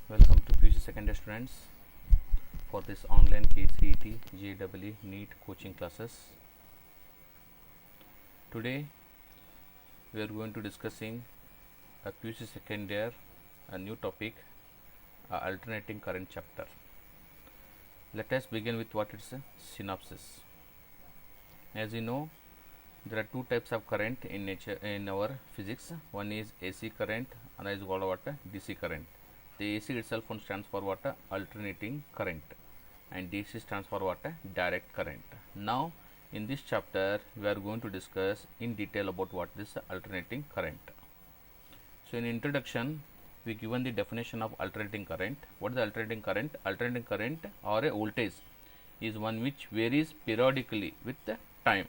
Welcome to PUC second year students for this online KCET JEE NEET coaching classes. Today we are going to discussing a PUC second year a new topic, alternating current chapter. Let us begin with what is a synopsis. As you know, there are two types of current in nature in our physics. One is AC current, another is called what? DC current. The AC itself stands for what? Alternating current, and DC stands for what? Direct current. Now in this chapter we are going to discuss in detail about what is alternating current. So in introduction we given the definition of alternating current. What is alternating current? Alternating current or a voltage is one which varies periodically with the time,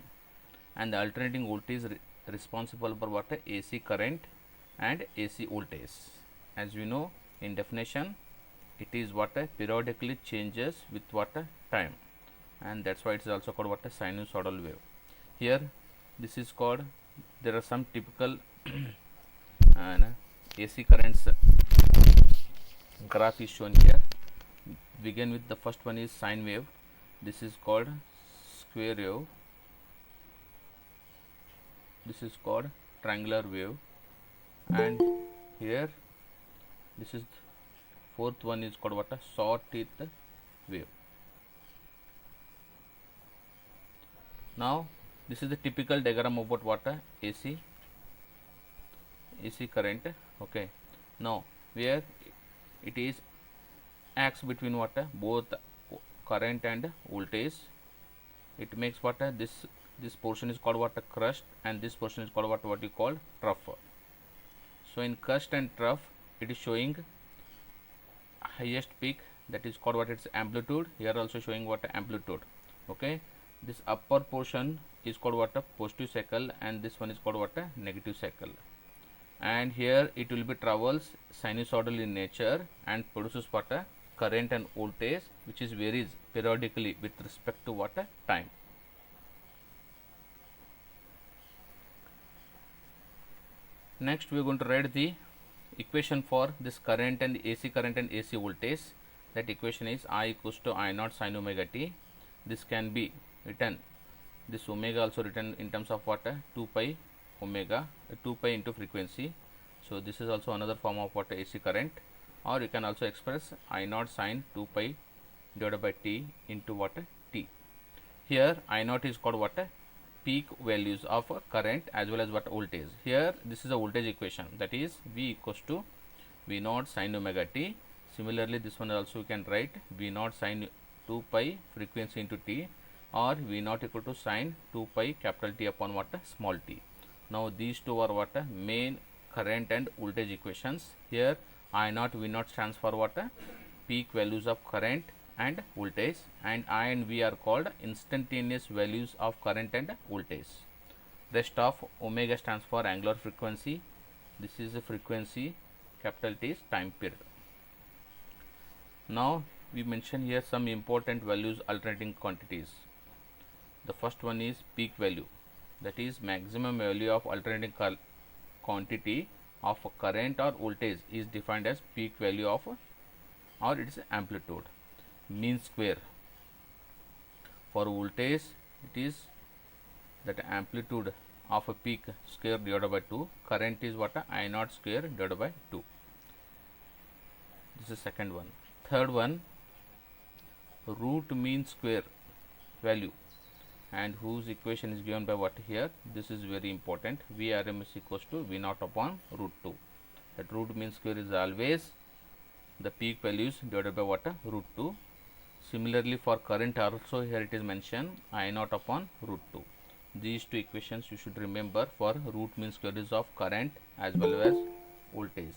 and the alternating voltage is responsible for what? AC current and AC voltage. As we know, in definition it is what? Periodically changes with what? Time, and that's why it is also called what? Sinusoidal wave. Here this is called, there are some typical AC currents graph is shown here. Begin with the first one is sine wave. This is called square wave. This is called triangular wave, and here this is fourth one is called what? Sawtooth wave. Now this is the typical diagram about what? AC current. Okay, now where it is acts between what? Both current and voltage. It makes what? This portion is called what? Crust, and this portion is called what you call trough. So in crust and trough it is showing highest peak, that is called what? Its amplitude. Here also showing what? Amplitude. Okay, this upper portion is called what? Positive cycle, and this one is called what? Negative cycle. And here it will be travels sinusoidal in nature and produces what? Current and voltage, which is varies periodically with respect to what? Time. Next we are going to write the equation for this current and AC voltage. That equation is I equals to I naught sin omega t. This can be written, this omega also written in terms of what? 2 pi omega, 2 pi into frequency. So this is also another form of what? AC current. Or you can also express I naught sin 2 pi divided by t into what? T. Here I naught is called what? Peak values of current as well as what? Voltage. Here this is a voltage equation, that is V equals to V naught sin omega t. Similarly this one also you can write V naught sin 2 pi frequency into t, or V naught equal to sin 2 pi capital T upon what? Small t. Now these two are what? Main current and voltage equations. Here I naught V naught stands for what? Peak values of current and voltage, and I and V are called instantaneous values of current and voltage. Rest of omega stands for angular frequency. This is the frequency, capital T is time period. Now we mention here some important values alternating quantities. The first one is peak value, that is maximum value of alternating quantity of current or voltage is defined as peak value of, or its amplitude. Mean square, for voltage it is that amplitude of a peak square divided by 2. Current is what? I naught square divided by 2. This is second one. Third one, root mean square value, and whose equation is given by what? Here this is very important, Vrms equals to V naught upon root 2. That root mean square is always the peak values divided by what? Root 2. Similarly for current also here it is mentioned I naught upon root 2. These two equations you should remember for root mean square is of current as well as voltage.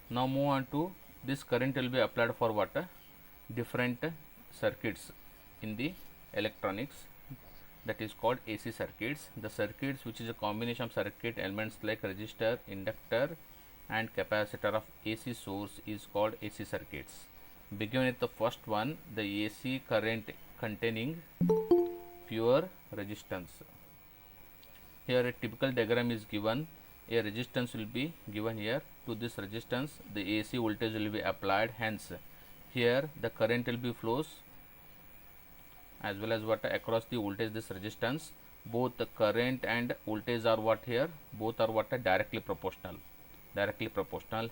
Now move on to this current will be applied for what? Different circuits in the electronics, that is called AC circuits. The circuits which is a combination of circuit elements like resistor, inductor and capacitor of AC source is called AC circuits. Begin with the first one, the AC current containing pure resistance. Here a typical diagram is given. A resistance will be given here. To this resistance the AC voltage will be applied, hence here the current will be flows as well as what across the voltage this resistance. Both the current and voltage are what here, both are what directly proportional,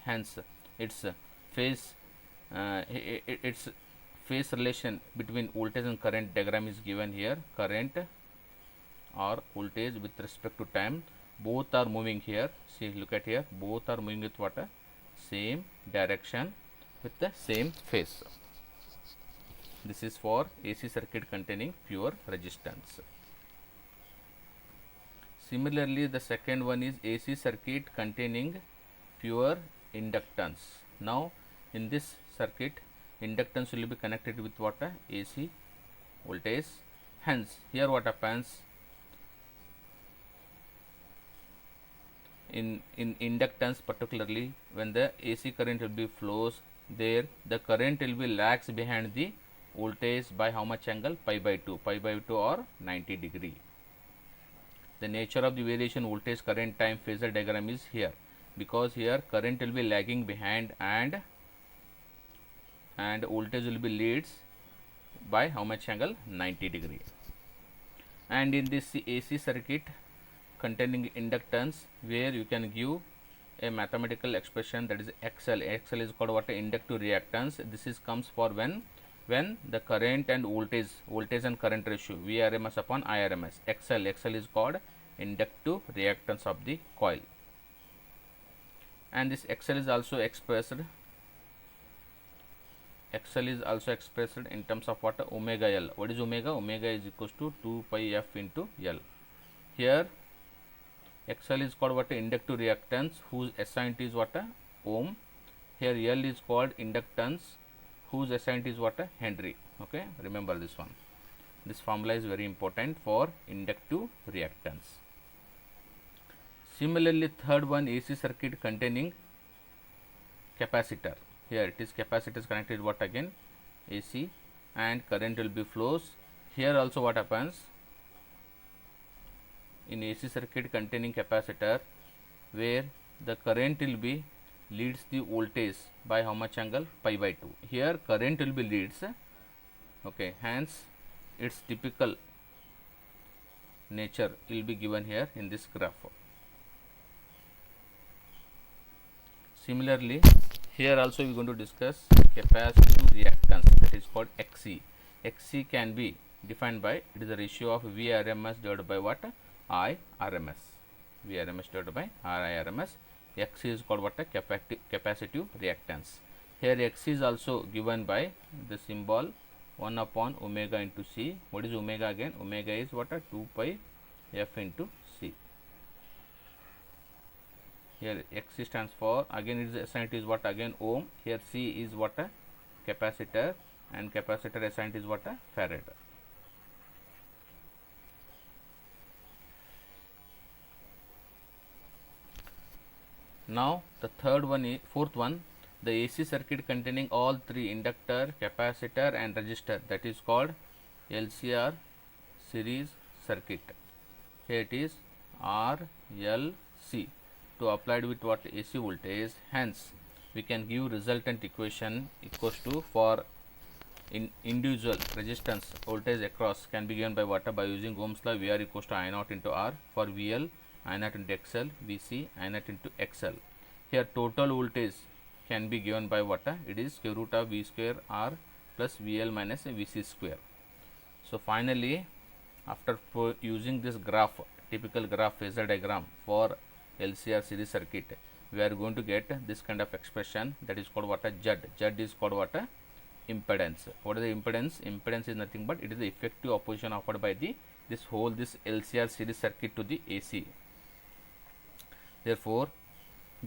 hence its phase its phase relation between voltage and current diagram is given here. Current or voltage with respect to time, both are moving here. See, look at here, both are moving with what, same direction with the same phase. This is for AC circuit containing pure resistance. Similarly, the second one is AC circuit containing pure inductance. Now, in this circuit, inductance will be connected with what, AC voltage. Hence, here what happens, in inductance particularly, when the AC current will be flows, there the current will be lags behind the voltage by how much angle, pi by 2 or 90 degree. The nature of the variation voltage current time phasor diagram is here, because here current will be lagging behind and voltage will be leads by how much angle, 90 degree. And in this AC circuit containing inductance, where you can give a mathematical expression, that is XL. XL is called what, inductive reactance. This is comes for when the current and voltage and current ratio, Vrms upon Irms. XL is called inductive reactance of the coil. And this XL is also expressed in terms of what, omega L. What is omega? Omega is equals to 2 pi f into L. Here XL is called what, inductive reactance, whose SI unit is what, ohm. Here L is called inductance, whose SI unit is what, Henry. Okay, remember this one. This formula is very important for inductive reactance. Similarly, third one, AC circuit containing capacitor. Here it is capacitor is connected what, again AC, and current will be flows. Here also what happens, in AC circuit containing capacitor, where the current will be leads the voltage by how much angle, pi by 2. Here current will be leads, okay, hence its typical nature will be given here in this graph. Similarly, here also we are going to discuss capacitive reactance, that is called XC. XC can be defined by, it is the ratio of Vrms divided by what, Irms. Vrms divided by Irms. Xc is called what, capacitive reactance. Here Xc is also given by the symbol 1 upon omega into C. What is omega again? Omega is what, 2 pi f into C. Here Xc stands for, again it is SI unit is what, again ohm. Here C is what, capacitor, and capacitor SI unit is what, farad. Now the fourth one, the AC circuit containing all three, inductor, capacitor and resistor, that is called LCR series circuit. Here it is RLC, to applied with what, AC voltage. Hence we can give resultant equation equals to, for individual resistance voltage across can be given by what, by using Ohm's law, VR equals to I naught into R. For VL, I naught into XL, VC, I naught into XL. Here total voltage can be given by what, it is square root of V square R plus VL minus VC square. So finally, after using this graph, typical graph phasor diagram for LCR series circuit, we are going to get this kind of expression, that is called what, Z. Z is called what, impedance. What is the impedance? Impedance is nothing but it is the effective opposition offered by this LCR series circuit to the AC. Therefore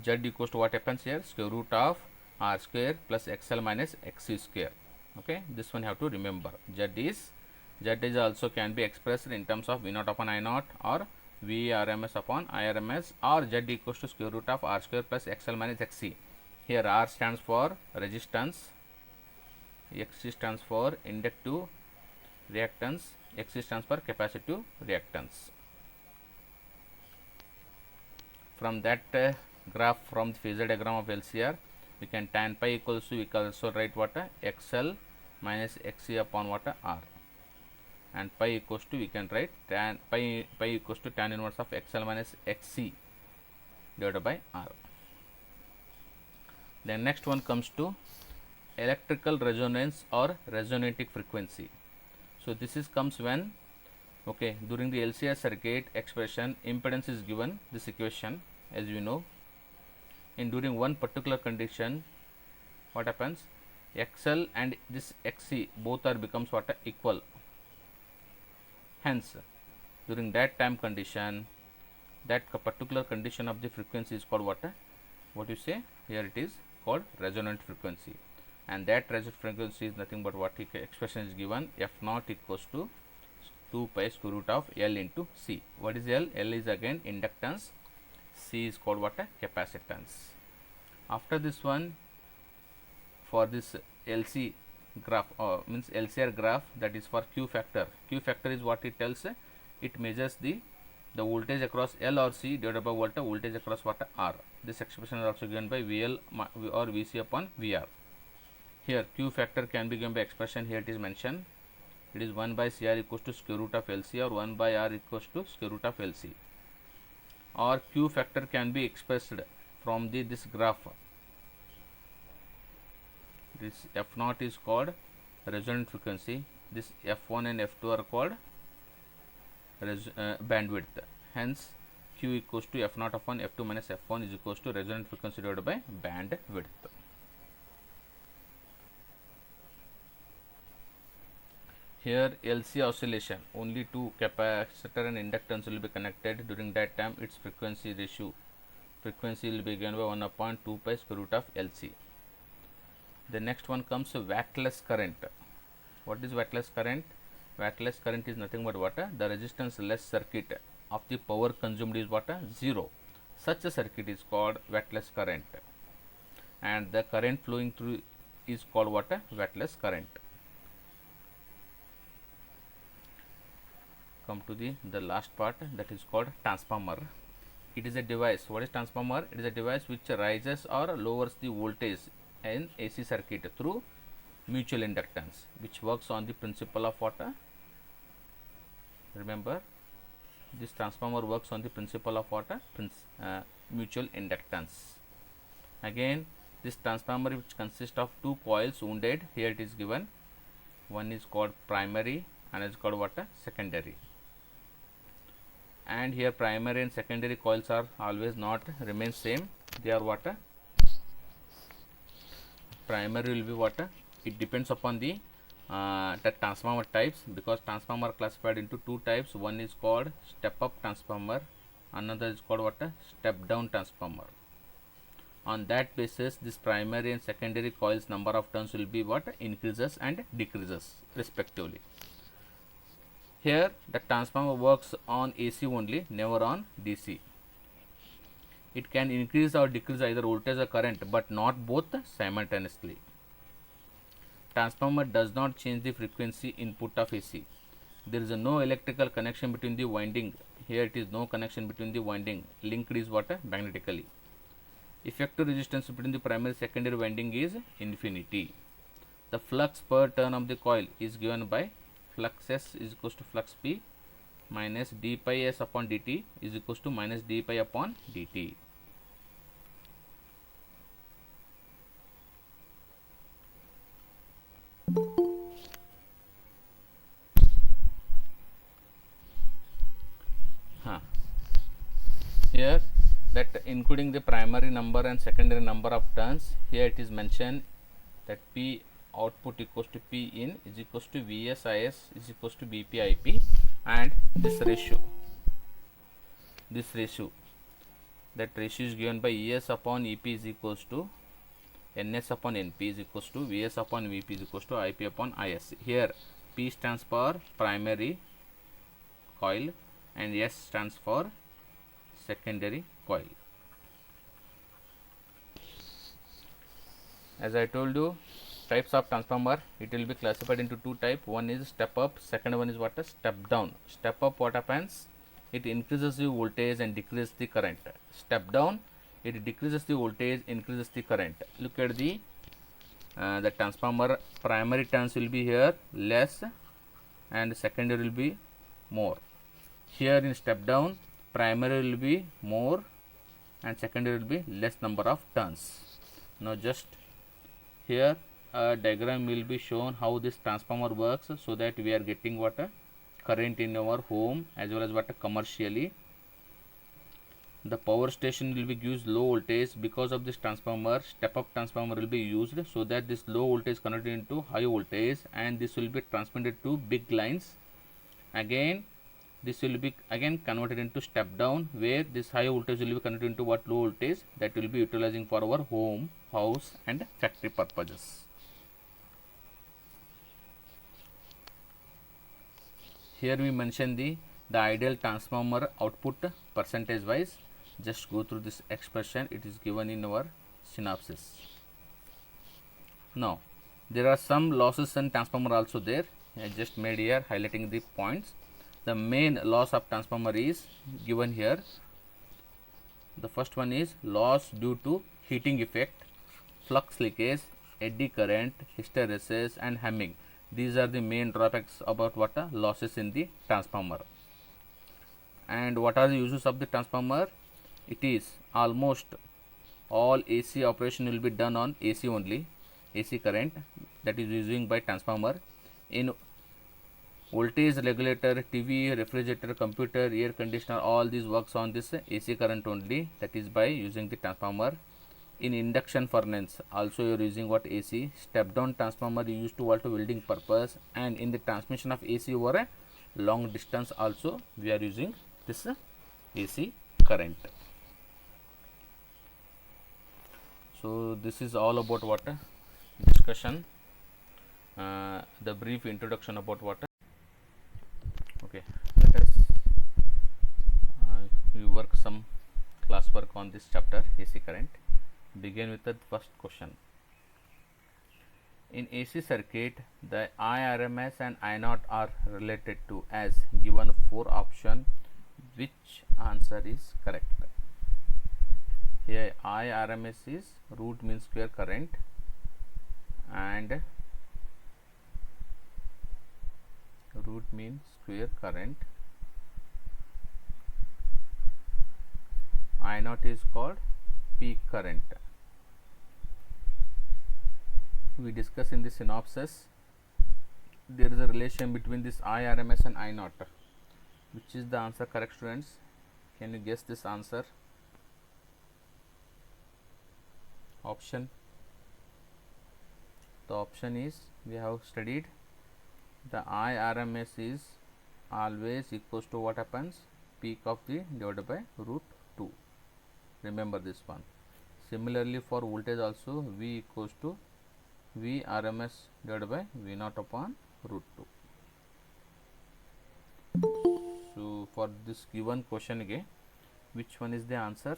Z equals to what happens here, square root of R square plus XL minus XC square. Okay, this one you have to remember. Z is also can be expressed in terms of V naught upon I naught, or Vrms upon Irms, or Z equals to square root of R square plus XL minus XC. Here R stands for resistance, XC stands for inductive reactance, XC stands for capacitive reactance. from that graph, from the phasor diagram of LCR, we can tan pi equals to, we can also write what XL minus XC upon what R, and pi equals to, we can write tan pi equals to tan inverse of XL minus XC divided by R. Then next one comes to electrical resonance or resonating frequency. So this is comes when, okay, during the LCR circuit expression, impedance is given this equation, as we know, and during one particular condition, what happens, XL and this XC both are becomes what equal. Hence, during that time condition, that particular condition of the frequency is called what you say here, it is called resonant frequency, and that resonant frequency is nothing but what expression is given, F naught equals to 2 pi square root of L into C. What is L? L is again inductance, C is called what capacitance. After this one, for this LC graph, means LCR graph, that is for Q factor. Q factor is what it tells, it measures the voltage across L or C divided by voltage across R. This expression is also given by VL or VC upon VR. Here Q factor can be given by expression, here it is mentioned, it is 1 by CR equals to square root of LC, or 1 by R equals to square root of LC, or Q factor can be expressed from this graph. This F naught is called resonant frequency, this F1 and F2 are called bandwidth. Hence Q equals to F naught upon F2 minus F1 is equals to resonant frequency divided by bandwidth. Here LC oscillation, only two capacitor and inductance will be connected. During that time, its frequency will be given by 1 upon 2 pi square root of LC. The next one comes wattless current. What is wattless current? Wattless current is nothing but the resistance less circuit of the power consumed is 0. Such a circuit is called wattless current, and the current flowing through is called wattless current. Come to the last part, that is called transformer. It is a device. What is transformer? It is a device which rises or lowers the voltage in AC circuit through mutual inductance, which works on the principle of remember, this transformer works on the principle of mutual inductance. Again, this transformer, which consists of two coils wounded, here it is given, one is called primary and is called secondary, and here primary and secondary coils are always not remain same. They are primary will be it depends upon the transformer types, because transformer classified into two types. One is called step up transformer, another is called step down transformer. On that basis, this primary and secondary coils number of turns will be increases and decreases respectively. Here the transformer works on AC only, never on DC. It can increase or decrease either voltage or current, but not both simultaneously. Transformer does not change the frequency input of AC. There is no electrical connection between the winding. Here it is no connection between the winding. Linked is magnetically. Effective resistance between the primary and secondary winding is infinity. The flux per turn of the coil is given by flux S is equals to flux P minus d pi S upon dt is equals to minus d pi upon dt. Here that including the primary number and secondary number of turns, here it is mentioned that P output equals to P in is equals to Vs Is is equals to Bp Ip, and this ratio that ratio is given by Es upon Ep is equals to Ns upon Np is equals to Vs upon Vp is equals to Ip upon Is. Here P stands for primary coil and S stands for secondary coil. As I told you, types of transformer, it will be classified into two types. One is step up, second one is step down. Step up, what happens, it increases the voltage and decreases the current. Step down, it decreases the voltage, increases the current. Look at the transformer. Primary turns will be here less and secondary will be more. Here in step down, primary will be more and secondary will be less number of turns. Now just here a diagram will be shown how this transformer works, so that we are getting what a current in our home as well as what a commercially. The power station will be gives low voltage. Because of this transformer, step up transformer will be used, so that this low voltage converted into high voltage, and this will be transmitted to big lines. Again this will be again converted into step down, where this high voltage will be converted into what low voltage, that will be utilizing for our home, house and factory purposes. Here we mention the ideal transformer output percentage wise. Just go through this expression, it is given in our synopsis. Now there are some losses in transformer also there. I just made here highlighting the points. The main loss of transformer is given here. The first one is loss due to heating effect, flux leakage, eddy current, hysteresis and humming. These are the main drawbacks about what losses in the transformer. And what are the uses of the transformer? It is almost all AC operation will be done on AC only, AC current that is using by transformer. In voltage regulator, TV, refrigerator, computer, air conditioner, all these works on this AC current only, that is by using the transformer. In induction furnace also you are using what AC. Step down transformer used to what welding purpose, and in the transmission of AC over a long distance also we are using this AC current. So this is all about what discussion, the brief introduction about what. Okay, let us we work some classwork on this chapter, AC current. Begin with the first question. In AC circuit, the I-RMS and I0 are related to as given 4 option. Which answer is correct? Here I-RMS is root mean square current, and root mean square current. I0 is called peak current. We discuss in the synopsis there is a relation between this I-RMS and I0. Which is the answer correct, students? Can you guess this answer? Option. The option is, we have studied the I-RMS is always equals to what happens, peak of the divided by root 2. Remember this one. Similarly for voltage also, V equals to V RMS divided by V0 upon root 2. So for this given question again, which one is the answer?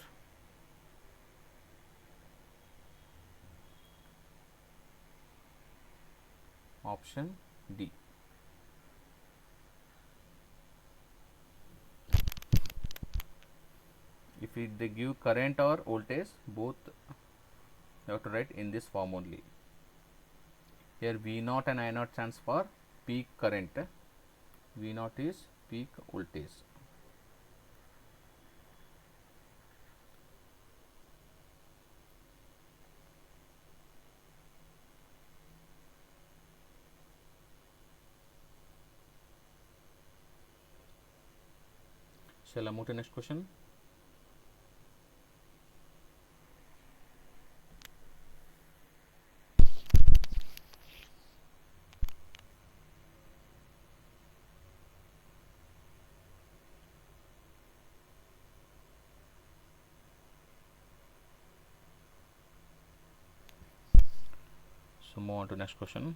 Option D. If they give current or voltage, both you have to write in this form only. Here V0 and I0 stands for peak current, V0 is peak voltage. Shall I move to next question? So move on to next question.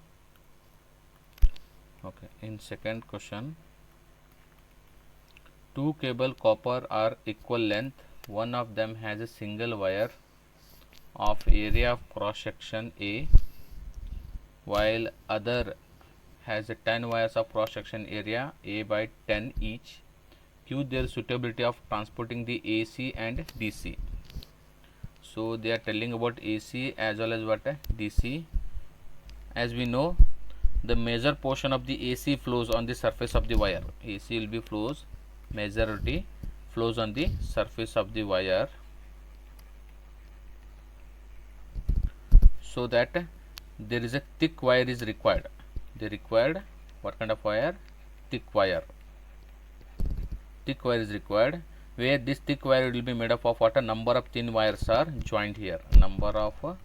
Okay, in second question, two cable copper are equal length. One of them has a single wire of area of cross section A, while other has a 10 wires of cross section area A by 10 each. Q give their suitability of transporting the AC and DC. So they are telling about AC as well as what DC. As we know, the major portion of the AC flows on the surface of the wire. AC will be flows, majority flows on the surface of the wire, so that there is a thick wire is required. They required what kind of wire? Thick wire. Thick wire is required, where this thick wire will be made up of what? A number of thin wires are joined here. Number of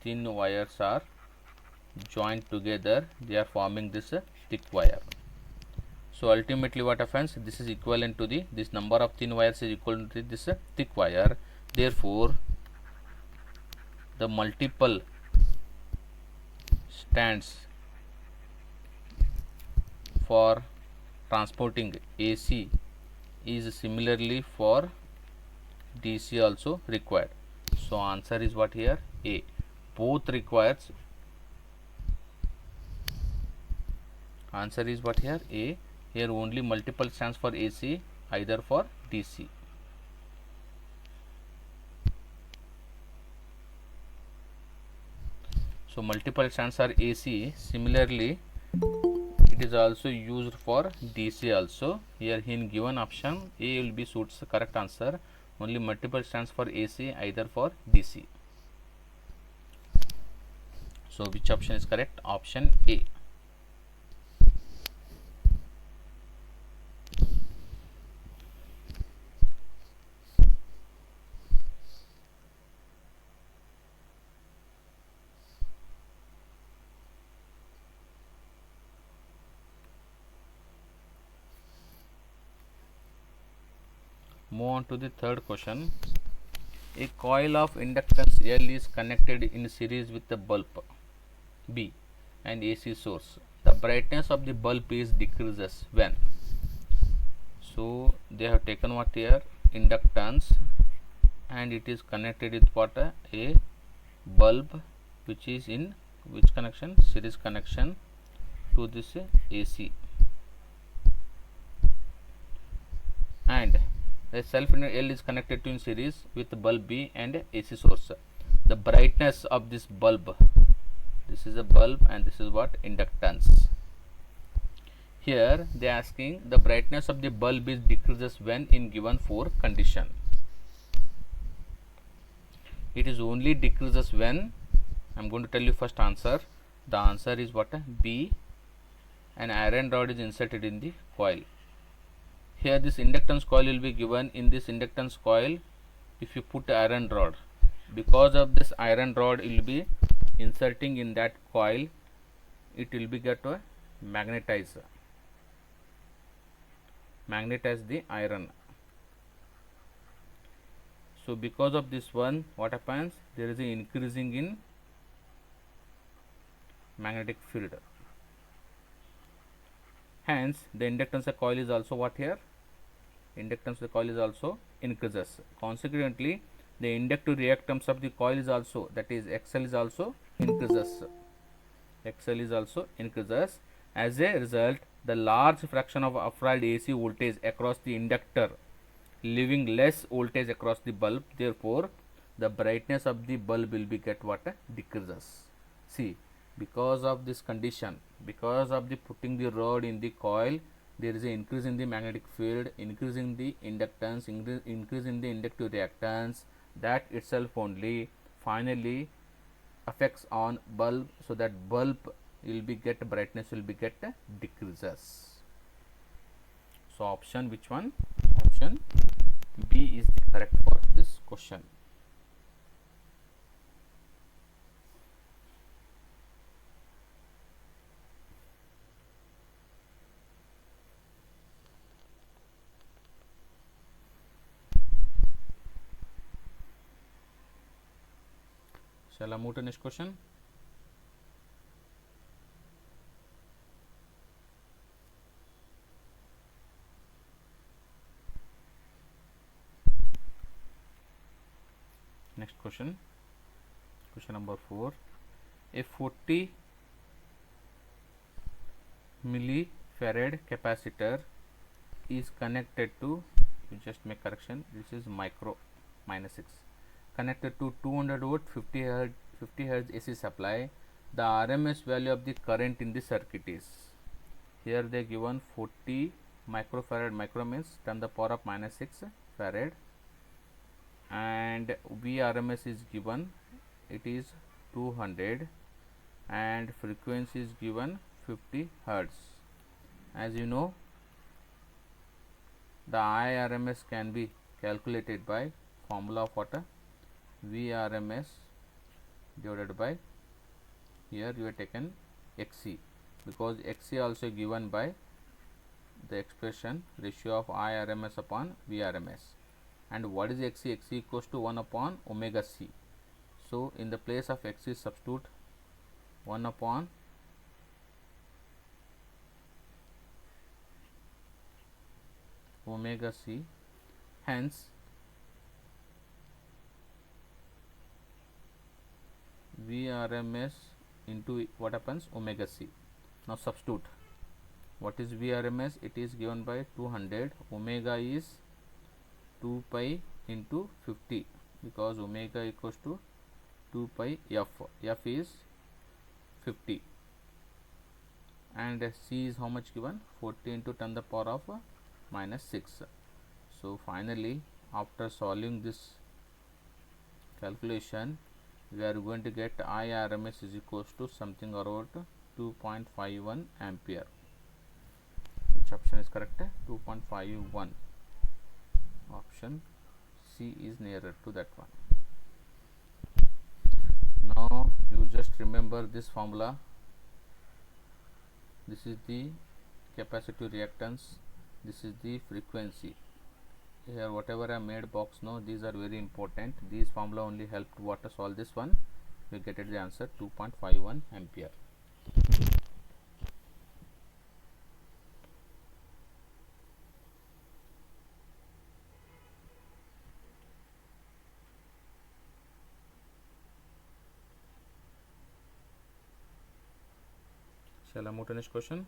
thin wires are joined together, they are forming this thick wire. So ultimately what happens? This is equivalent to the, this number of thin wires is equal to this thick wire. Therefore the multiple stands for transporting AC is similarly for DC also required. So answer is what here? A. Both requires. Answer is what here? A. Here only multiple stands for AC, either for DC. So multiple stands are AC. Similarly, it is also used for DC also. Here in given option, A will be suits the correct answer. Only multiple stands for AC, either for DC. So which option is correct? Option A. Move on to the third question. A coil of inductance L is connected in series with the bulb B and AC source. The brightness of the bulb is decreases when? So they have taken what here? Inductance, and it is connected with what? A bulb, which is in which connection? Series connection to this AC, and the self L is connected to in series with bulb B and AC source. The brightness of this bulb, this is a bulb and this is what? Inductance. Here they are asking the brightness of the bulb is decreases when in given 4 condition. It is only decreases when, I am going to tell you first answer. The answer is what? B. An iron rod is inserted in the coil. Here this inductance coil will be given. In this inductance coil, if you put iron rod, because of this iron rod will be inserting in that coil, it will be get to magnetize the iron. So because of this one, what happens? There is an increasing in magnetic field. Hence the inductance of coil is also what here? Inductance of the coil is also increases. Consequently, the inductive reactance of the coil is also, that is XL is also increases. XL is also increases. As a result, the large fraction of applied AC voltage across the inductor, leaving less voltage across the bulb. Therefore, the brightness of the bulb will be get what? Decreases. See, because of this condition, because of the putting the rod in the coil, there is an increase in the magnetic field, increase in the inductance, increase in the inductive reactance. That itself only finally affects on bulb, so that bulb will be get brightness will be get decreases. So option which one? Option B is the correct for this question. Shall I move to next question? Next question, question number 4. A 40 millifarad capacitor is connected to, you just make correction, this is micro minus 6, connected to 200 volt 50 hertz AC supply, the RMS value of the current in the circuit is, here they given 40 microfarad, micro means 10 the power of minus 6 farad, and Vrms is given, it is 200, and frequency is given 50 hertz. As you know, the IRMS can be calculated by formula of what? Vrms divided by, here you have taken Xc, because Xc also given by the expression ratio of IRMS upon Vrms. And what is Xc? Xc equals to 1 upon omega c. So in the place of Xc substitute 1 upon omega c, hence Vrms into what happens, omega c. Now substitute, what is Vrms? It is given by 200, omega is 2 pi into 50, because omega equals to 2 pi f, f is 50, and c is how much given, 40 into 10 the power of minus 6. So finally, after solving this calculation, we are going to get IRMS is equals to something around 2.51 ampere. Which option is correct? 2.51. Option C is nearer to that one. Now you just remember this formula. This is the capacitive reactance, this is the frequency. Here whatever I made box now, these are very important. These formula only helped what to solve this one. We get the answer 2.51 ampere. Shall I move to next question?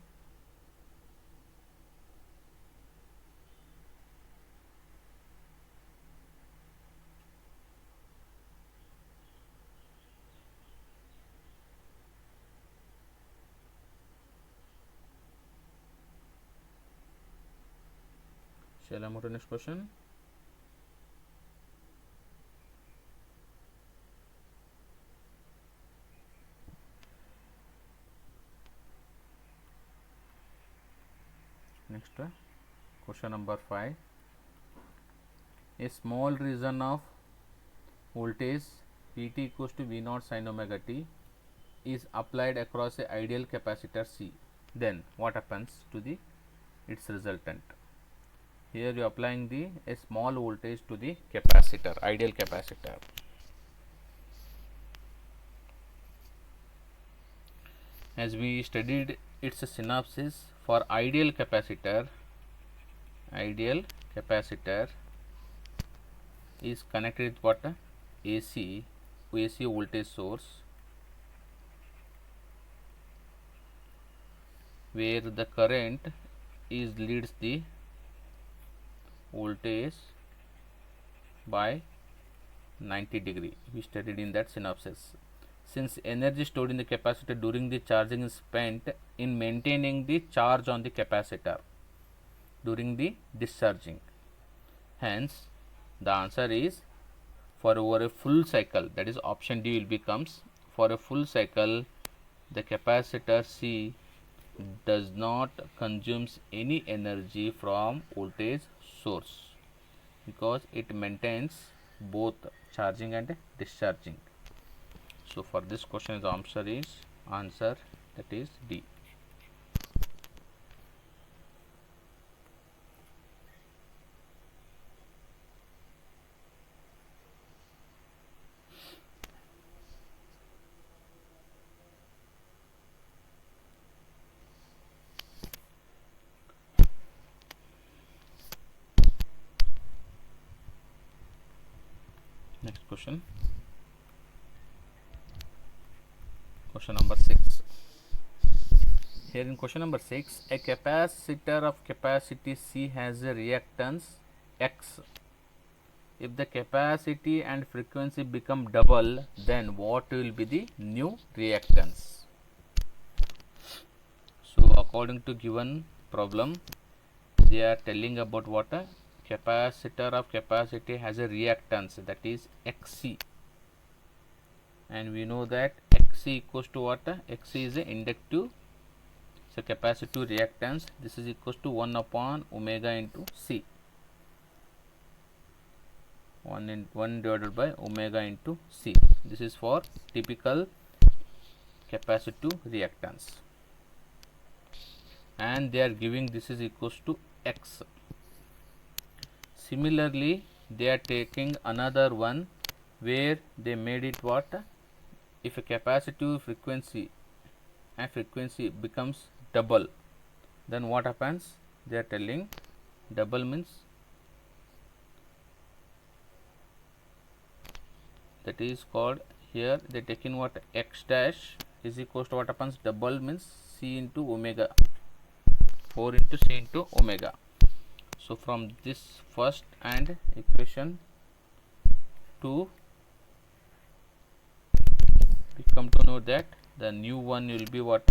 Shall I move to next question? Next, question number 5. A small region of voltage Vt equals to V0 sin omega t is applied across a ideal capacitor C. Then what happens to the its resultant? Here you are applying a small voltage to the capacitor, ideal capacitor. As we studied its synopsis, for ideal capacitor is connected with what? AC voltage source, where the current leads the voltage by 90 degree. We studied in that synopsis. Since energy stored in the capacitor during the charging is spent in maintaining the charge on the capacitor during the discharging, hence the answer is, for over a full cycle, that is option D will becomes, for a full cycle the capacitor C does not consumes any energy from voltage source, because it maintains both charging and discharging. So for this question the answer that is D. Next question. Question number 6. Here in question number 6, a capacitor of capacity C has a reactance X. If the capacity and frequency become double, then what will be the new reactance? So according to given problem, they are telling about what a capacitor of capacity has a reactance, that is Xc, and we know that Xc equals to what? Xc is a inductive, so capacitive reactance. This is equals to 1 upon omega into C. 1 divided by omega into C. This is for typical capacitive reactance, and they are giving this is equals to X. Similarly, they are taking another one where they made it what? If a capacitive frequency and frequency becomes double, then what happens? They are telling double means that is called, here they taking what? X dash is equals to what happens? Double means C into omega, 4 into C into omega. So from this first and equation 2, we come to know that the new one will be what?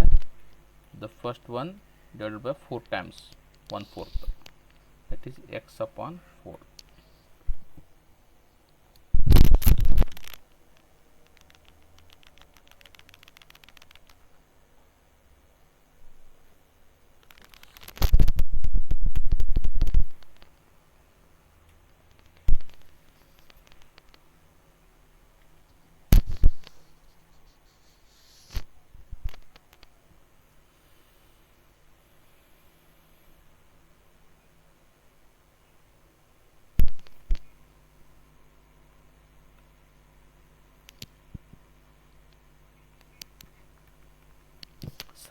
The first one divided by 4 times 1/4, that is X upon 4.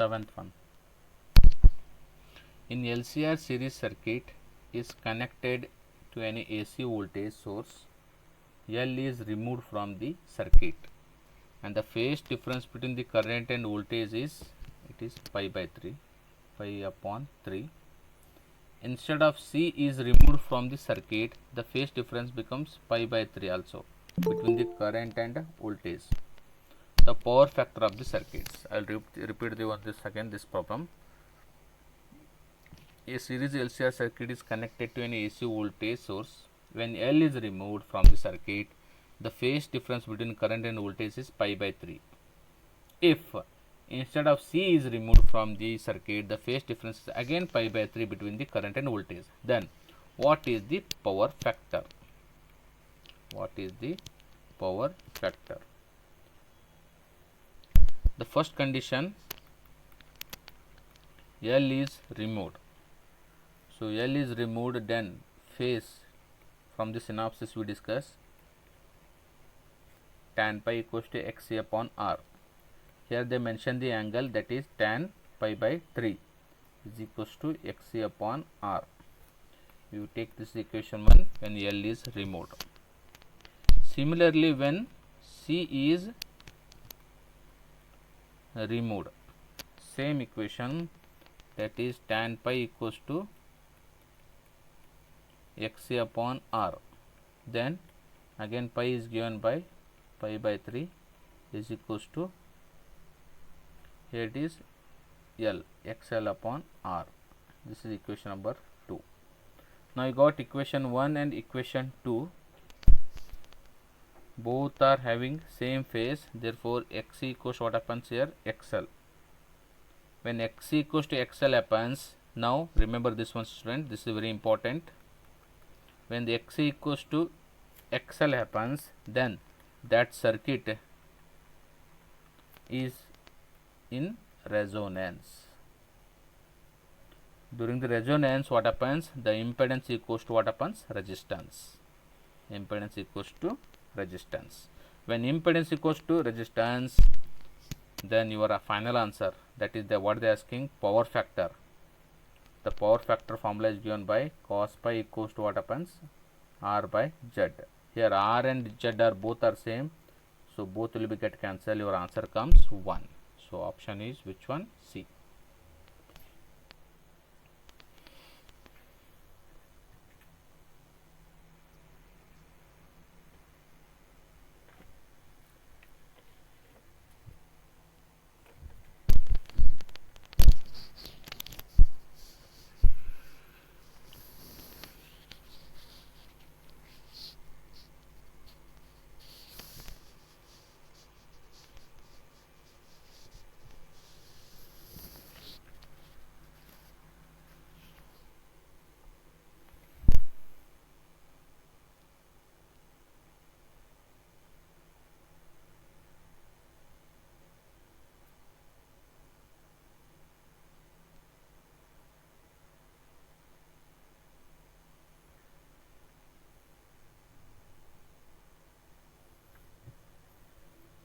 Seventh one, in LCR series circuit is connected to any AC voltage source, L is removed from the circuit and the phase difference between the current and voltage is, it is pi by 3, pi upon 3. Instead of C is removed from the circuit, the phase difference becomes pi by 3 also between the current and voltage. The power factor of the circuits. I will repeat this again, this problem. A series LCR circuit is connected to an AC voltage source. When L is removed from the circuit, the phase difference between current and voltage is pi by 3. If instead of C is removed from the circuit, the phase difference is again pi by 3 between the current and voltage, then what is the power factor? What is the power factor? The first condition, L is removed. So L is removed, then phase, from the synopsis we discuss, tan pi equals to Xc upon R. Here they mention the angle, that is tan pi by 3 is equals to Xc upon R. You take this equation 1 when L is removed. Similarly, when C is removed, same equation, that is tan pi equals to Xc upon R. Then again pi is given by pi by 3 is equals to, here it is L, XL upon R. This is equation number 2. Now you got equation 1 and equation 2. Both are having same phase, therefore Xc equals to what happens here? XL. When Xc equals to XL happens, now remember this one student, this is very important. When the Xc equals to XL happens, then that circuit is in resonance. During the resonance, what happens? The impedance equals to what happens? Resistance. Impedance equals to resistance. When impedance equals to resistance, then your final answer, that is what they are asking, power factor. The power factor formula is given by cos pi equals to what happens? R by Z. Here R and Z are both are same, so both will be get cancelled. Your answer comes 1. So option is which one? C.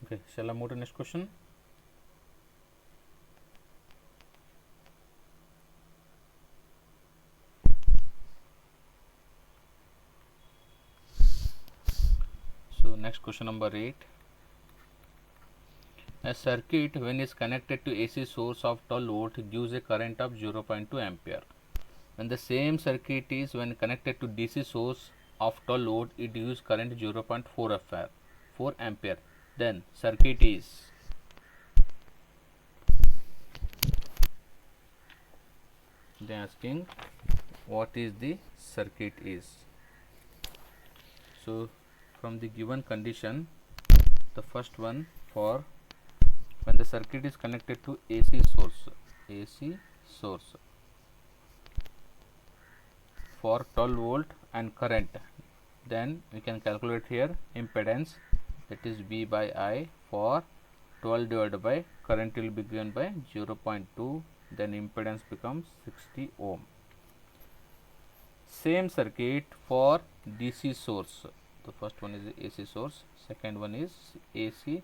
Okay, shall I move to next question? So next question number 8. A circuit when is connected to AC source of 12 volt gives a current of 0.2 ampere. When the same circuit is when connected to DC source of 12 volt, it gives current 0.4 ampere. Then circuit is, they are asking what is the circuit is. So from the given condition, the first one, for when the circuit is connected to AC source for 12 volt and current, then we can calculate here impedance, that is V by I, for 12 divided by current will be given by 0.2, then impedance becomes 60 ohm. Same circuit for DC source. The first one is AC source, second one is AC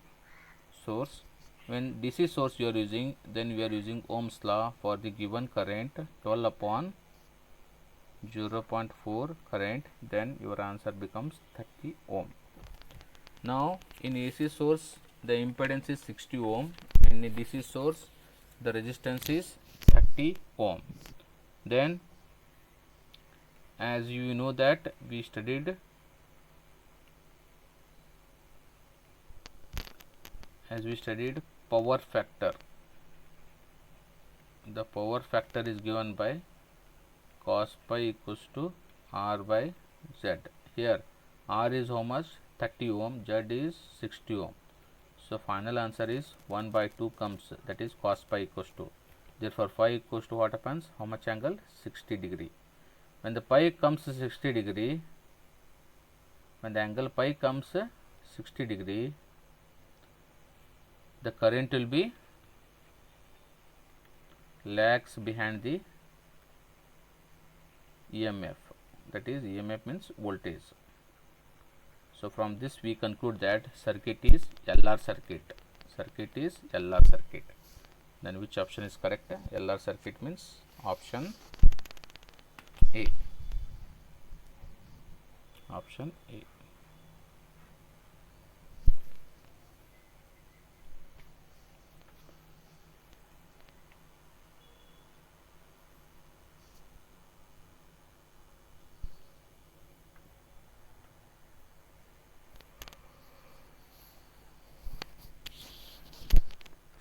source. When DC source you are using, then we are using Ohm's law for the given current 12 upon 0.4 current, then your answer becomes 30 ohm. Now in AC source the impedance is 60 ohm, in DC source the resistance is 30 ohm. Then as you know that we studied, power factor, the power factor is given by cos pi equals to R by Z. Here R is how much? 30 ohm, Z is 60 ohm. So final answer is 1 by 2 comes, that is cos pi equals to. Therefore phi equals to what happens? How much angle? 60 degree. When the pi comes 60 degree, when the angle pi comes 60 degree, the current will be lags behind the EMF, that is EMF means voltage. So from this we conclude that circuit is LR circuit. Then which option is correct? LR circuit means option A. Option A.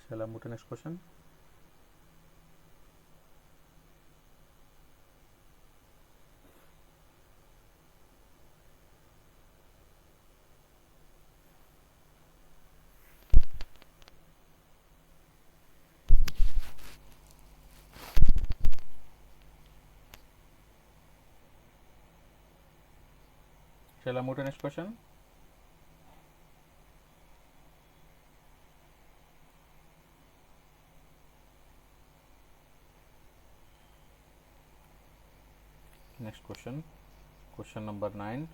Shall I move to next question? Shall I move to next question? Next question, question number 9.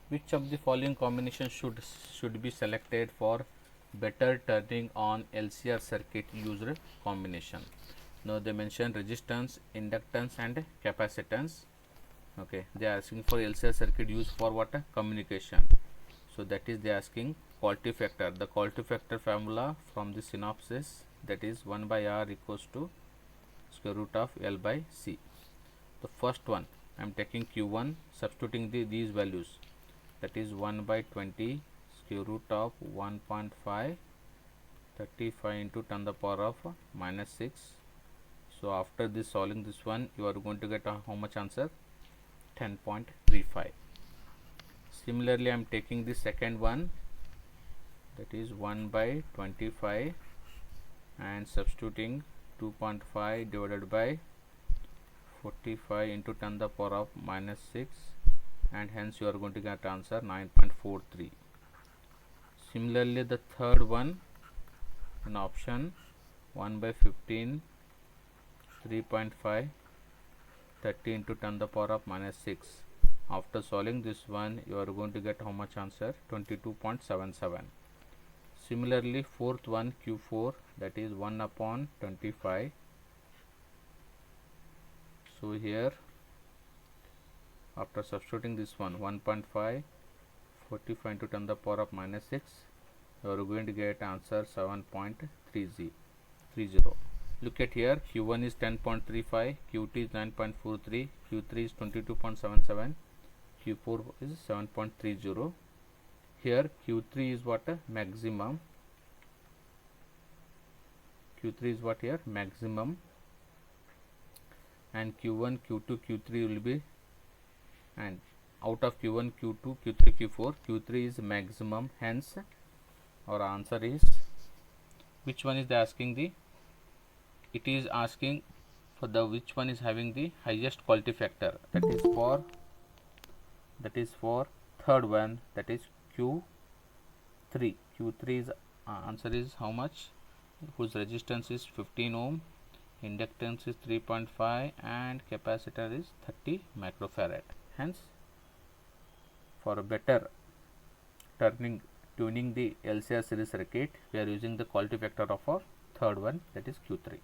Which of the following combination should be selected for better turning on LCR circuit used combination? Now they mention resistance, inductance and capacitance. Okay, they are asking for LCR circuit used for what? Communication. So that is they are asking quality factor. The quality factor formula from the synopsis, that is 1 by R equals to square root of L by C. The first one I am taking Q1, substituting these values, that is 1 by 20 square root of 1.5 35 into 10 the power of minus 6. So after this solving this one, you are going to get how much answer? 10.35. Similarly I am taking the second one, that is 1 by 25 and substituting 2.5 divided by 45 into 10 the power of minus 6, and hence you are going to get answer 9.43. Similarly the third one in option 1 by 15 3.5 30 into 10 the power of minus 6. After solving this one, you are going to get how much answer? 22.77. similarly fourth one Q4, that is 1 upon 25. So here after substituting this one 1.5 45 into 10 to the power of minus 6, you are going to get answer 7.30. Look at here, Q1 is 10.35, Q2 is 9.43, Q3 is 22.77, Q4 is 7.30. Here Q3 is what? Maximum. Q3 is what here? Maximum. And Q1, Q2, Q3 will be, and out of Q1, Q2, Q3, Q4, Q3 is maximum. Hence our answer is, which one is the asking the, it is asking for the which one is having the highest quality factor, that is for third one, that is Q3. Q3 is answer is how much, whose resistance is 15 ohm, inductance is 3.5 and capacitor is 30 microfarad. Hence for a better tuning the LCR series circuit, we are using the quality factor of our third one, that is Q3.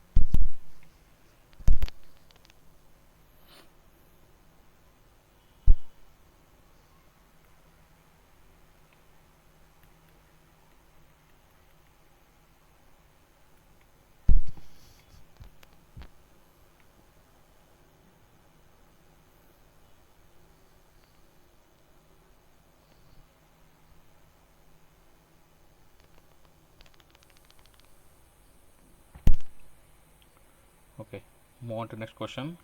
Okay, move on to next question.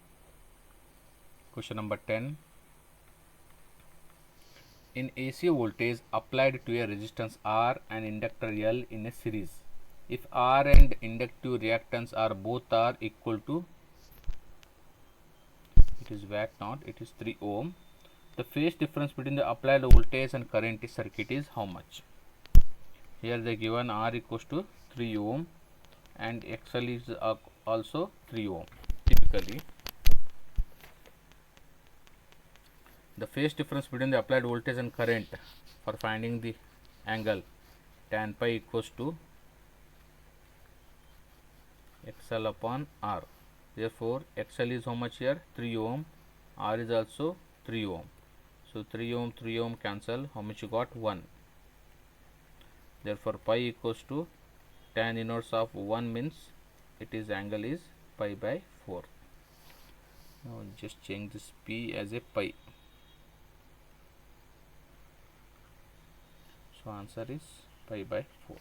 Question number 10. In AC voltage applied to a resistance R and inductor L in a series, if R and inductive reactance are both are equal to, it is watt not, it is 3 ohm, the phase difference between the applied voltage and current circuit is how much? Here they given R equals to 3 ohm and XL is also 3 ohm. Typically the phase difference between the applied voltage and current, for finding the angle, tan pi equals to XL upon R. Therefore XL is how much here? 3 ohm. R is also 3 ohm. So 3 ohm cancel. How much you got? 1. Therefore pi equals to tan inverse of 1 means it is angle is pi by 4. Now just change this P as a pi. So answer is pi by 4.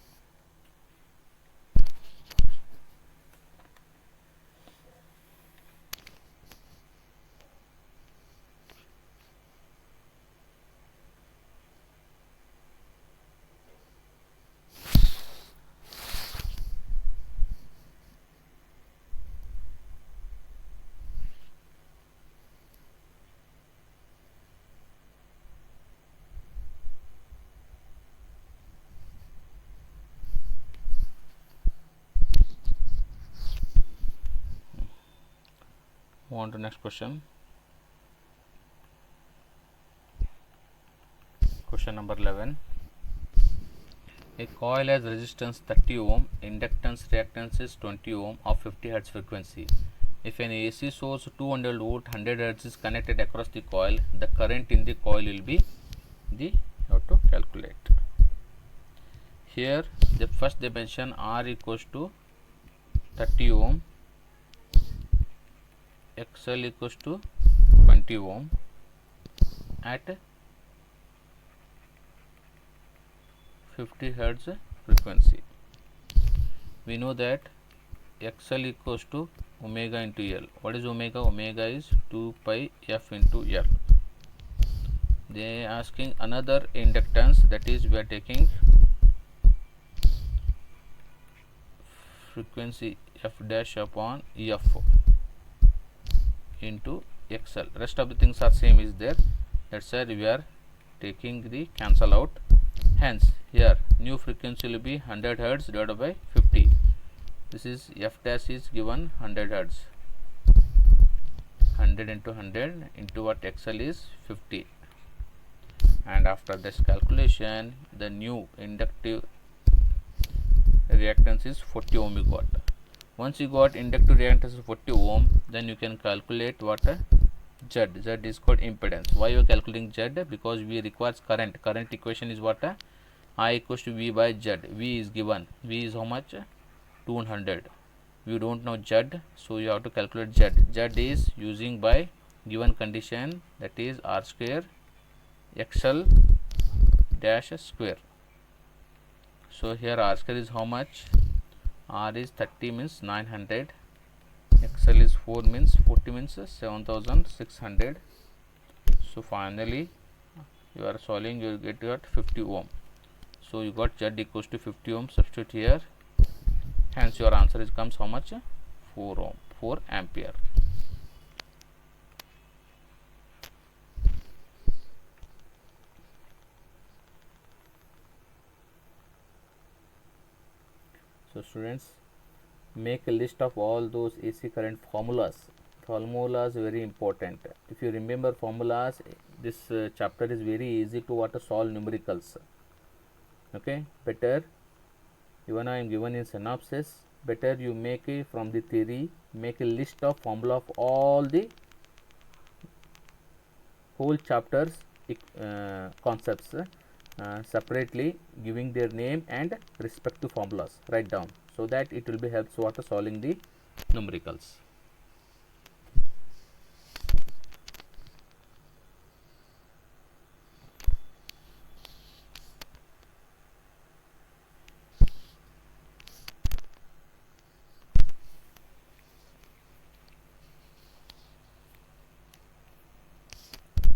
Move on to next question. Question number 11. A coil has resistance 30 ohm, inductance reactance is 20 ohm of 50 Hz frequency. If an AC source 200 volt 100 Hz is connected across the coil, the current in the coil will be the, you have to calculate. Here the first they mention R equals to 30 ohm, XL equals to 20 ohm at 50 Hz frequency. We know that XL equals to omega into L. What is omega? Omega is 2 pi F into L. They are asking another inductance, that is we are taking frequency F dash upon F into XL. Rest of the things are same is there. That's why we are taking the cancel out. Hence here new frequency will be 100 Hz divided by 50. This is F dash is given 100 Hz. 100 into 100 into what XL is 50. And after this calculation, the new inductive reactance is 40 ohm you got. Once you got inductive reactance of 40 ohm, then you can calculate what Z. Z is called impedance. Why you are calculating Z? Because we requires current. Current equation is what? I equals to V by Z. V is given. V is how much? 200. You don't know Z, so you have to calculate Z. Z is using by given condition, that is R square XL dash square. So here R square is how much? R is 30 means 900. XL is 4 means 40 means 7600. So finally you are solving, you will get 50 ohm. So you got Z equals to 50 ohm. Substitute here. Hence your answer is comes how much? 4 ohm, 4 ampere. So students, make a list of all those AC current formulas. Formulas very important. If you remember formulas, this chapter is very easy to what to solve numericals. Okay, better even I am given in synopsis. Better you make a from the theory, make a list of formula of all the whole chapters concepts separately, giving their name and respective formulas. Write down, so that it will be helps what solving the numericals.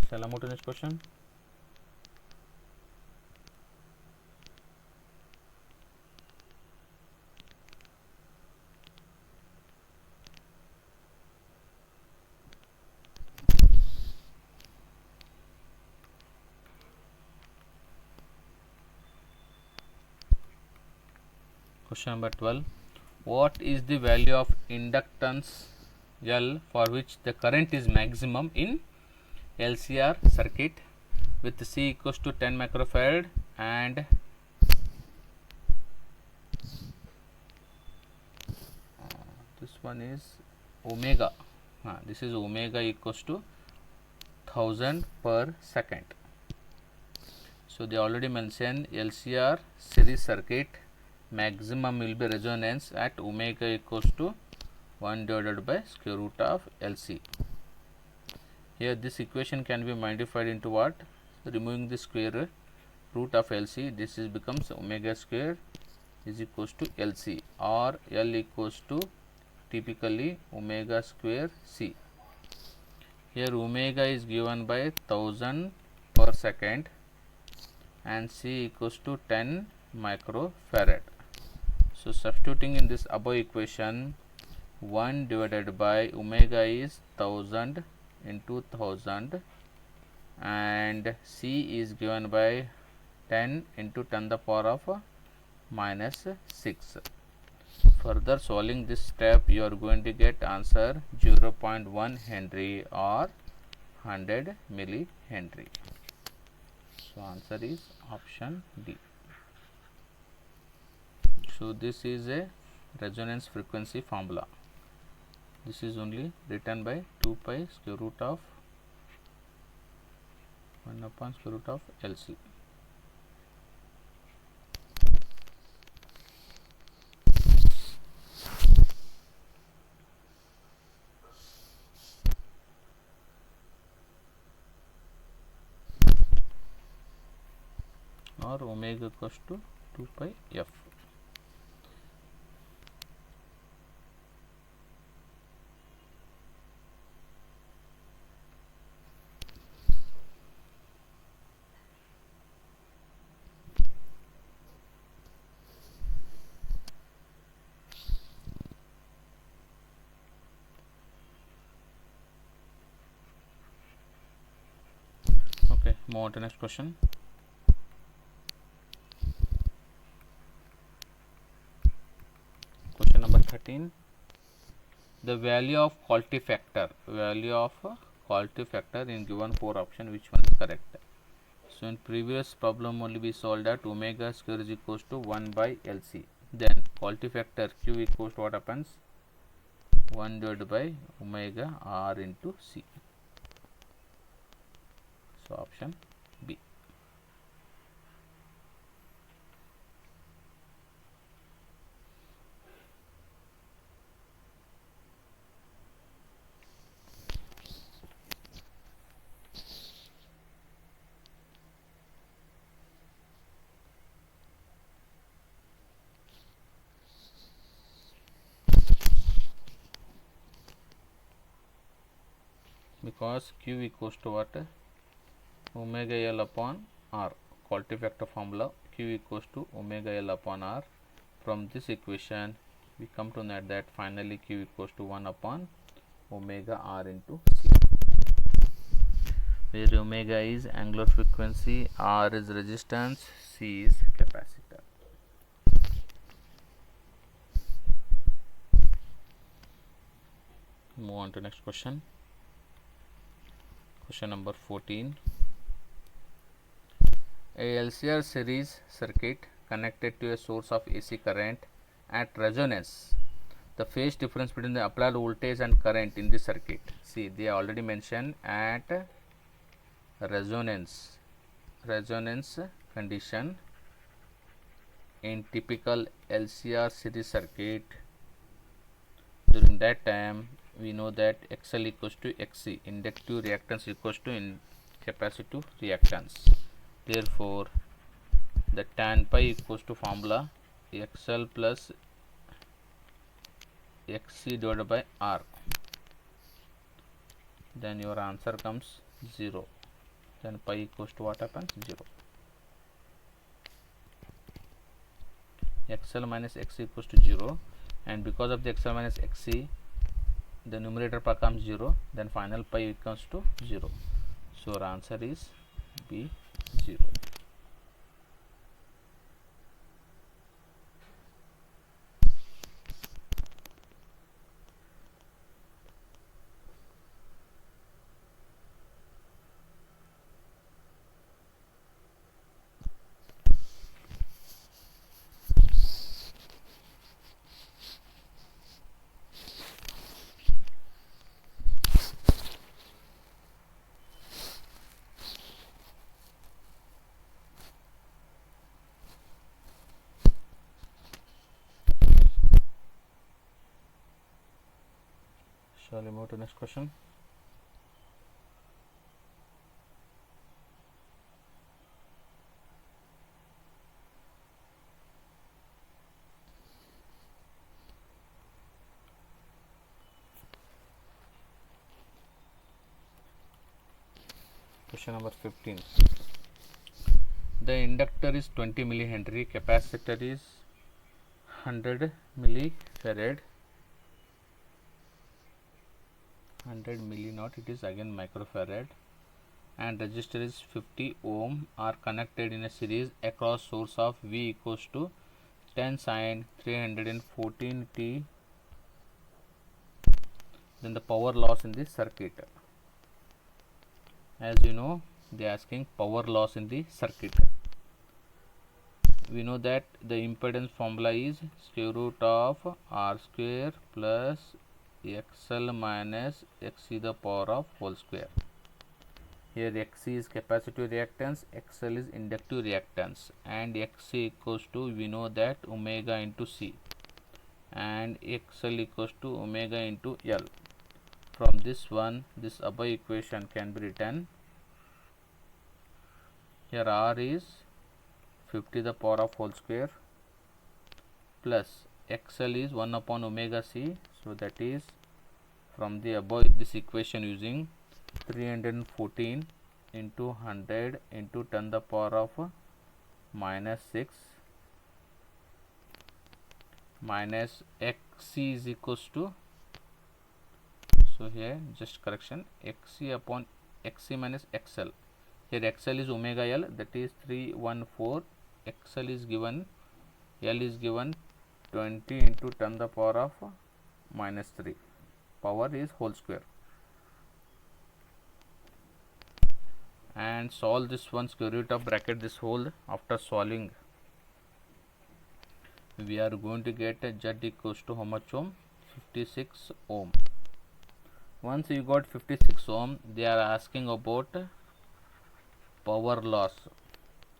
Shall I move to next question? Question number 12. What is the value of inductance L for which the current is maximum in LCR circuit with C equals to 10 microfarad and this one is omega. This is omega equals to 1000 per second. So they already mentioned LCR series circuit maximum will be resonance at omega equals to 1 divided by square root of LC. Here this equation can be modified into what? Removing the square root of LC, this is becomes omega square is equals to LC, or L equals to typically omega square C. Here omega is given by 1000 per second and C equals to 10 microfarad. So substituting in this above equation, 1 divided by omega is 1000 into 1000 and C is given by 10 into 10 to the power of minus 6. Further solving this step, you are going to get answer 0.1 Henry or 100 millihenry. So answer is option D. So this is a resonance frequency formula. This is only written by 2 pi square root of 1 upon square root of LC. Or omega equals to 2 pi f. Okay, move on to next question. Question number 13. The value of quality factor in given 4 option, which one is correct? So in previous problem only we solved that omega square is equals to 1 by LC. then quality factor Q equals to what happens, 1 divided by omega R into C. So option B. Because Q equals to what, omega L upon R, quality factor formula Q equals to omega L upon R. From this equation we come to know that finally Q equals to 1 upon omega R into C, where omega is angular frequency, R is resistance, C is capacitor. Move on to next question. Question number 14. A LCR series circuit connected to a source of AC current at resonance. The phase difference between the applied voltage and current in this circuit. See, they already mentioned at resonance condition in typical LCR series circuit. During that time, we know that XL equals to XC, inductive reactance equals to capacitive reactance. Therefore, the tan pi equals to formula XL plus XC divided by R. Then your answer comes 0. Then pi equals to what happens? 0. XL minus XC equals to 0, and because of the XL minus XC, the numerator becomes 0, then final pi becomes to 0. So our answer is B, 0. Shall we move to next question? Question number 15. The inductor is 20 millihenry, capacitor is 100 millifarad, 100 milli not, it is again microfarad, and resistor is 50 ohm, are connected in a series across source of V equals to 10 sin 314 t. Then the power loss in this circuit. As you know, they are asking power loss in the circuit. We know that the impedance formula is square root of R square plus XL minus XC the power of whole square. Here XC is capacitive reactance, XL is inductive reactance, and XC equals to, we know that, omega into C, and XL equals to omega into L. From this one, this above equation can be written. Here R is 50 the power of whole square plus XL is 1 upon omega C. So that is, from the above this equation, using 314 into 100 into 10 the power of minus 6 minus XC is equals to, so here just correction, XC upon XC minus XL. Here XL is omega L, that is 314, XL is given, L is given 20 into 10 the power of minus 3, power is whole square, and solve this one, square root of bracket this whole. After solving, we are going to get Z equals to how much ohm? 56 ohm. Once you got 56 ohm, they are asking about power loss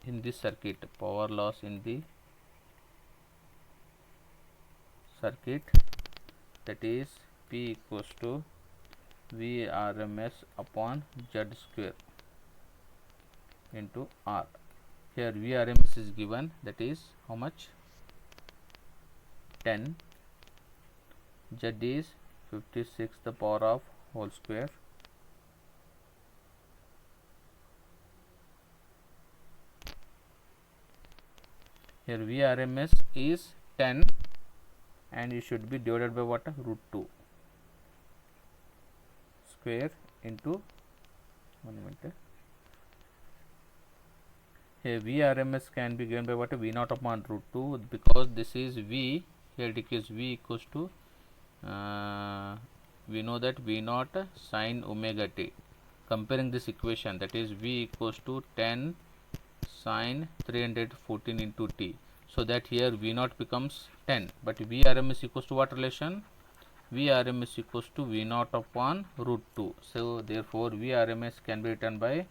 in this circuit. Power loss in the circuit, that is P equals to Vrms upon Z square into R. Here Vrms is given, that is how much? 10. Z is 56 the power of whole square. Here Vrms is 10 and it should be divided by what? Root 2 square into 1 minute. Here Vrms can be given by what? V naught upon root 2, because this is V. Here it is V equals to we know that V naught sine omega t. Comparing this equation, that is V equals to 10 sine 314 into t. So that here V naught becomes 10, but Vrms equals to what relation? Vrms equals to V naught upon root 2. So therefore Vrms can be written by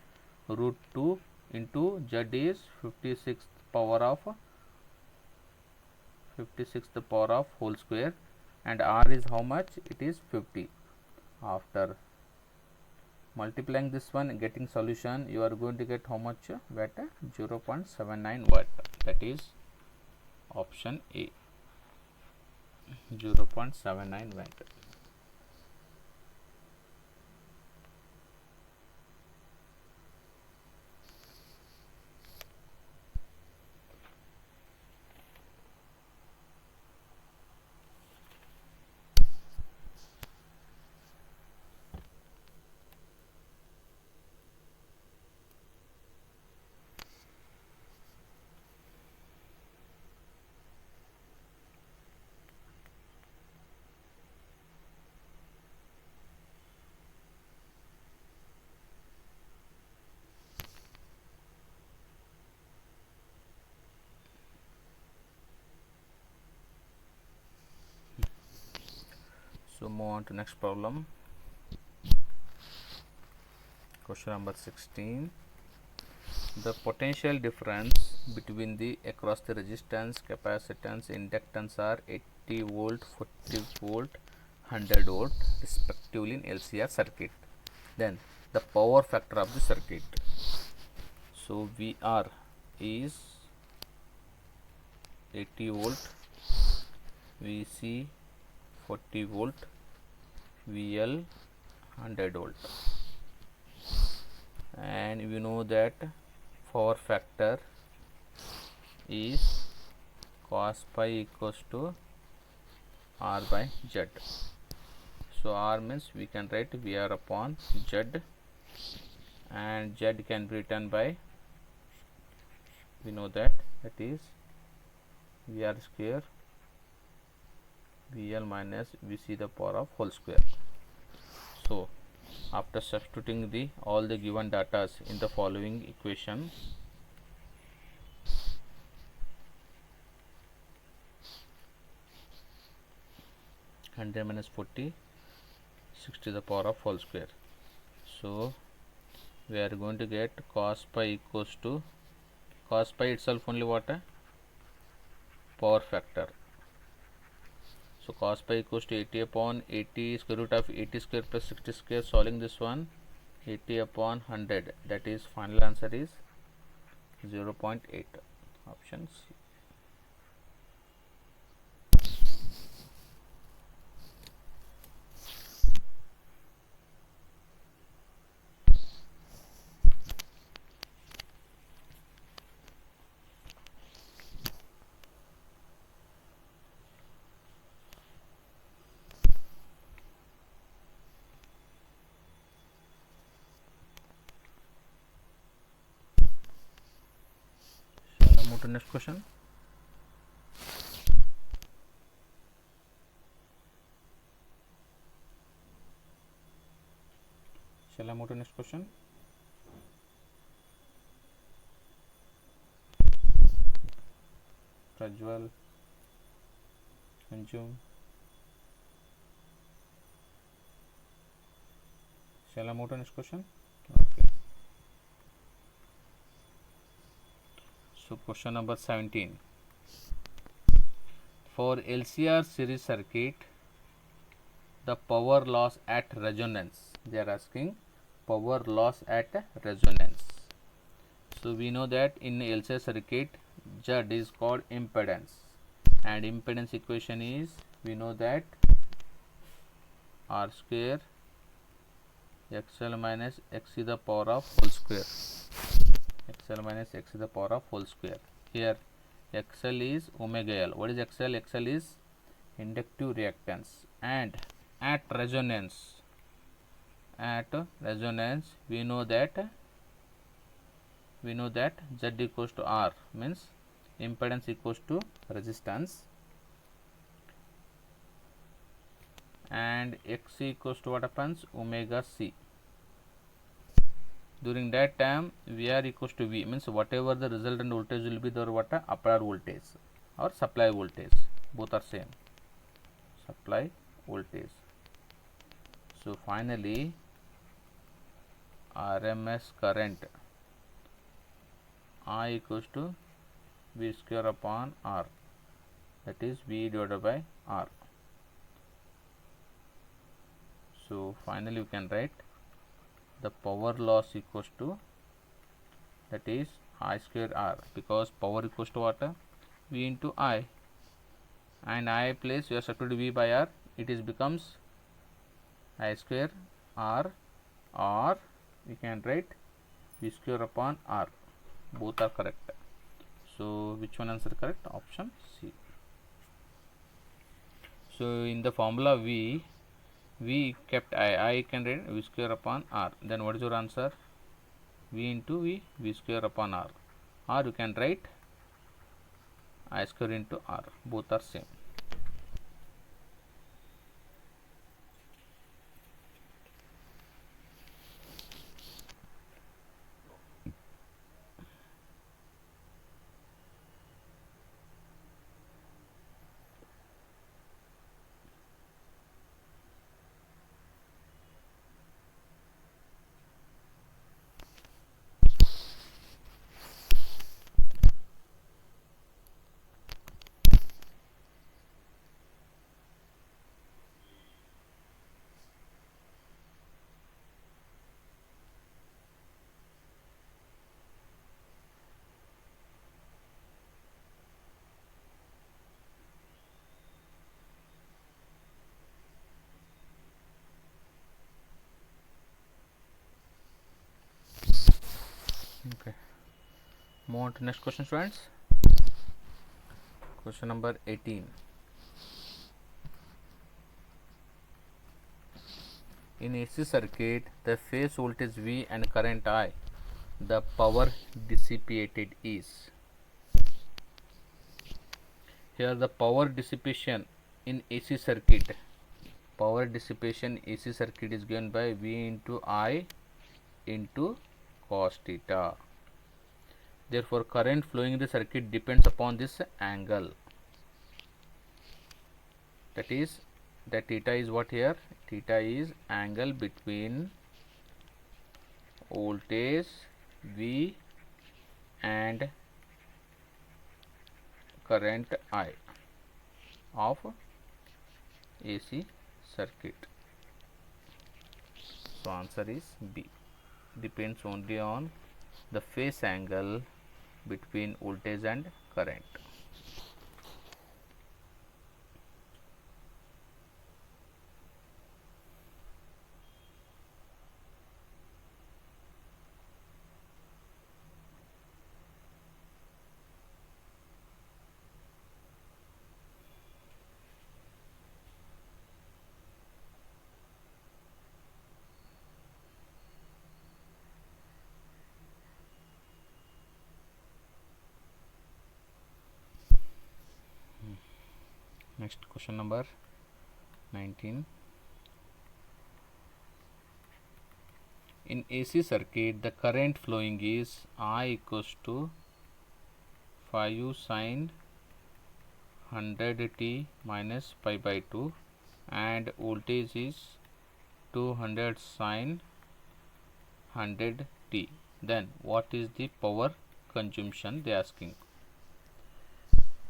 root 2 into Z is 56th power of whole square, and R is how much? It is 50. After multiplying this one, getting solution, you are going to get how much? Watt? 0.79 watt. That is option A, 0.79 watt. So move on to next problem. Question number 16. The potential difference between the across the resistance, capacitance, inductance are 80 volt, 40 volt, 100 volt respectively in LCR circuit. Then the power factor of the circuit. So VR is 80 volt, VC 40 volt, VL 100 volt, and we know that power factor is cos pi equals to R by Z. So R means we can write VR upon Z, and Z can be written by, we know that is VR square VL minus VC the power of whole square. So after substituting the all the given data in the following equation, (100 minus 40) 60 the power of whole square. So we are going to get cos pi equals to, cos pi itself only what? Power factor. So cos pi equals to 80 upon 80 square root of 80 square plus 60 square. Solving this one, 80 upon 100, that is final answer is 0.8. Option C. Move to next question. Shall I move to next question? Prajwal, Sanju, shall I move to next question? Okay. So question number 17. For LCR series circuit, the power loss at resonance. They are asking power loss at resonance. So we know that in LCR circuit, Z is called impedance, and impedance equation is, we know that R square XL minus X to the power of whole square. XL minus X to the power of whole square. Here XL is omega L. What is XL? XL is inductive reactance, and at resonance we know that Z equals to R, means impedance equals to resistance, and X equals to what happens? Omega C. During that time VR equals to V, means whatever the resultant voltage will be, the what applied voltage or supply voltage, both are same, supply voltage. So finally RMS current I equals to V square upon R, that is V divided by R. So finally we can write the power loss equals to, that is I square R, because power equals to what? V into I, and I place we are substituted V by R, it is becomes I square R, or we can write V square upon R. Both are correct. So which one answer correct? Option C. So in the formula V kept I can write V square upon R. Then what is your answer? V into V square upon R. Or you can write I square into R. Both are same. Okay. Move on to next question, students. Question number 18. In AC circuit, the phase voltage V and current I, the power dissipated is. Here the power dissipation in AC circuit, is given by V into I into cos theta. Therefore current flowing in the circuit depends upon this angle, that is, that theta is what here? Theta is angle between voltage V and current I of AC circuit. So answer is B. Depends only on the phase angle between voltage and current. Next question number 19. In AC circuit, the current flowing is I equals to 5 sine 100t minus pi by 2 and voltage is 200 sine 100t. Then what is the power consumption they are asking.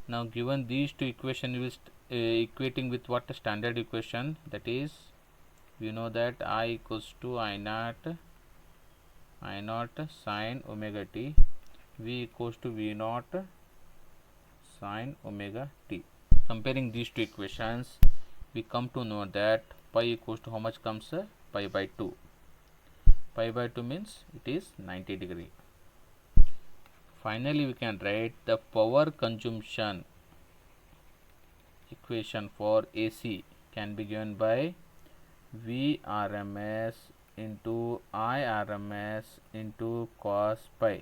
Now given these two equation is equating with what standard equation, that is we know that I equals to I naught sine omega t, V equals to V naught sine omega t. Comparing these two equations, we come to know that pi equals to how much comes? Pi by 2. Pi by 2 means it is 90 degree. Finally, we can write the power consumption equation for AC can be given by Vrms into Irms into cos pi.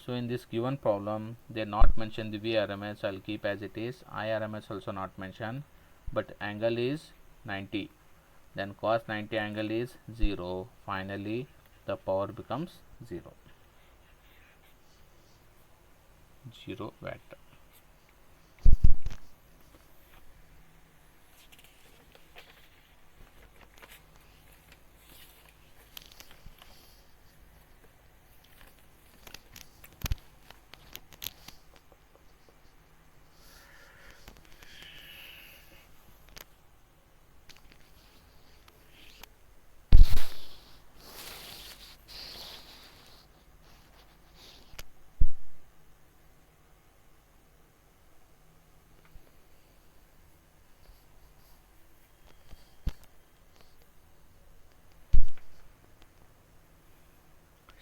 So in this given problem, they not mention the Vrms. I'll keep as it is. Irms also not mentioned, but angle is 90. Then cos 90 angle is 0. Finally, the power becomes 0 watt.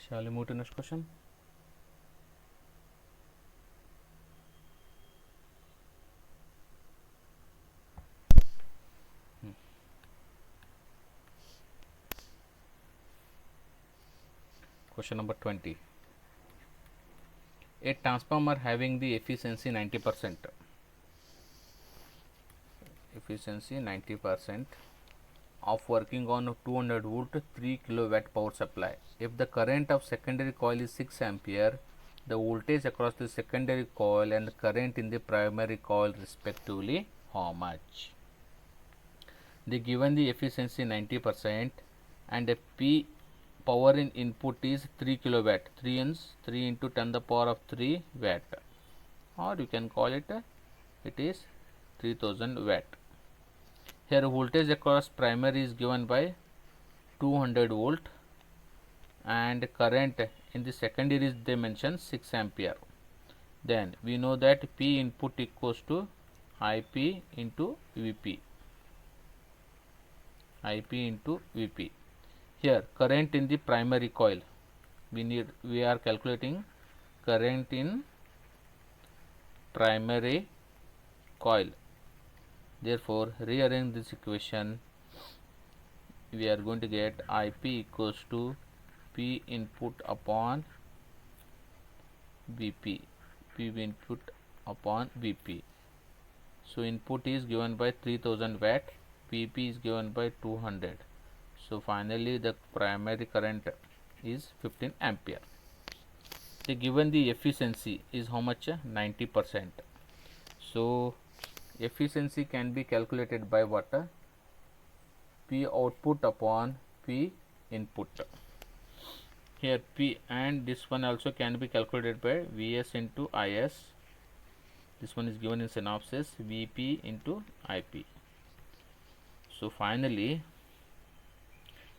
Shall we move to next question? Question number 20. A transformer having the efficiency 90%. Efficiency 90% of working on 200 volt 3 kilowatt power supply. If the current of secondary coil is 6 ampere, the voltage across the secondary coil and the current in the primary coil respectively how much? They given the efficiency 90% and a P power in input is 3 kilowatt, 3 into 10 the power of 3 watt, or you can call it is 3000 watt. Here voltage across primary is given by 200 volt and current in the secondary is they mention 6 ampere. Then we know that P input equals to IP into Vp. Here current in the primary coil, we are calculating current in primary coil. Therefore, rearrange this equation, we are going to get IP equals to P input upon Vp, P input upon Vp. So input is given by 3000 watt, Vp is given by 200. So finally the primary current is 15 ampere. They given the efficiency is how much? 90%. So efficiency can be calculated by what? P output upon P input. Here P and this one also can be calculated by Vs into Is. This one is given in synopsis, Vp into Ip. So finally,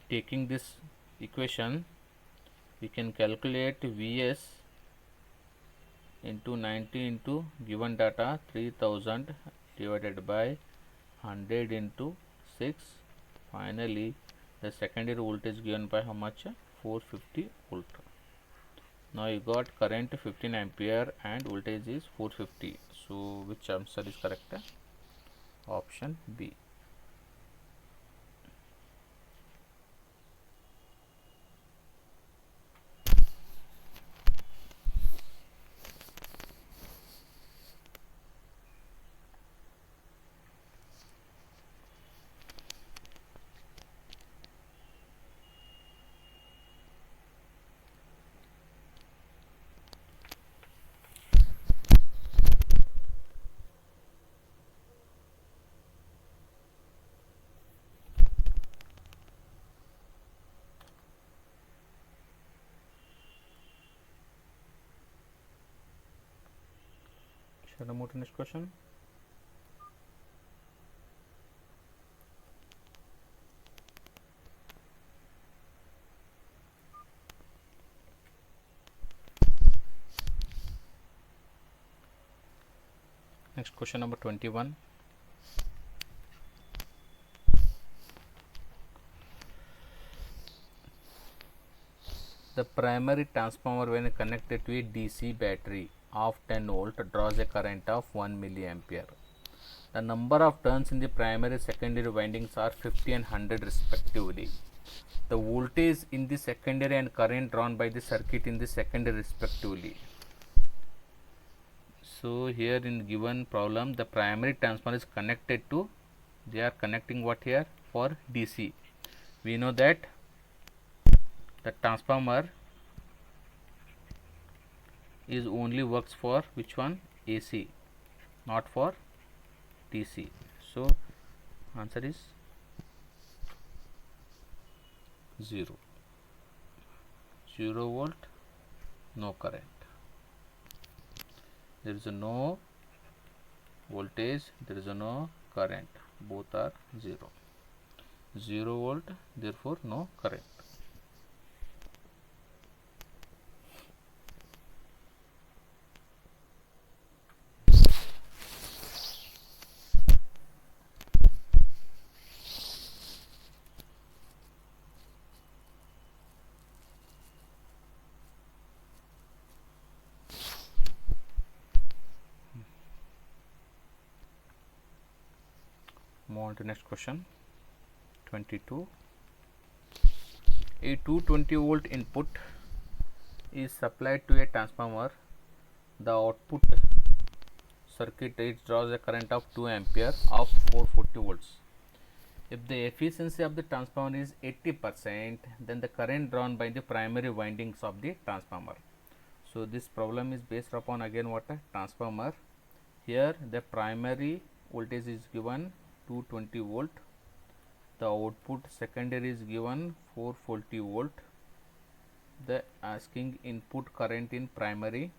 taking this equation, we can calculate Vs into 90 into given data 3000 divided by 100 into 6. Finally, the secondary voltage given by how much? 450 volt. Now you got current 15 ampere and voltage is 450. So which answer is correct? Option B. Shall I move to next question? Next question number 21. The primary transformer when connected to a DC battery of 10 volt draws a current of 1 milliampere. The number of turns in the primary secondary windings are 50 and 100 respectively. The voltage in the secondary and current drawn by the circuit in the secondary respectively. So here in given problem, the primary transformer is connected to, they are connecting what here for DC. We know that the transformer is only works for which one? AC, not for DC. So answer is 0. 0 volt, no current. There is no voltage, there is no current, both are 0. 0 volt, therefore no current. Move on to next question. 22. A 220 volt input is supplied to a transformer. The output circuit draws a current of 2 ampere of 440 volts. If the efficiency of the transformer is 80%, then the current drawn by the primary windings of the transformer. So this problem is based upon again what? A transformer. Here the primary voltage is given 220 volt, the output secondary is given 440 volt, the asking input current in primary,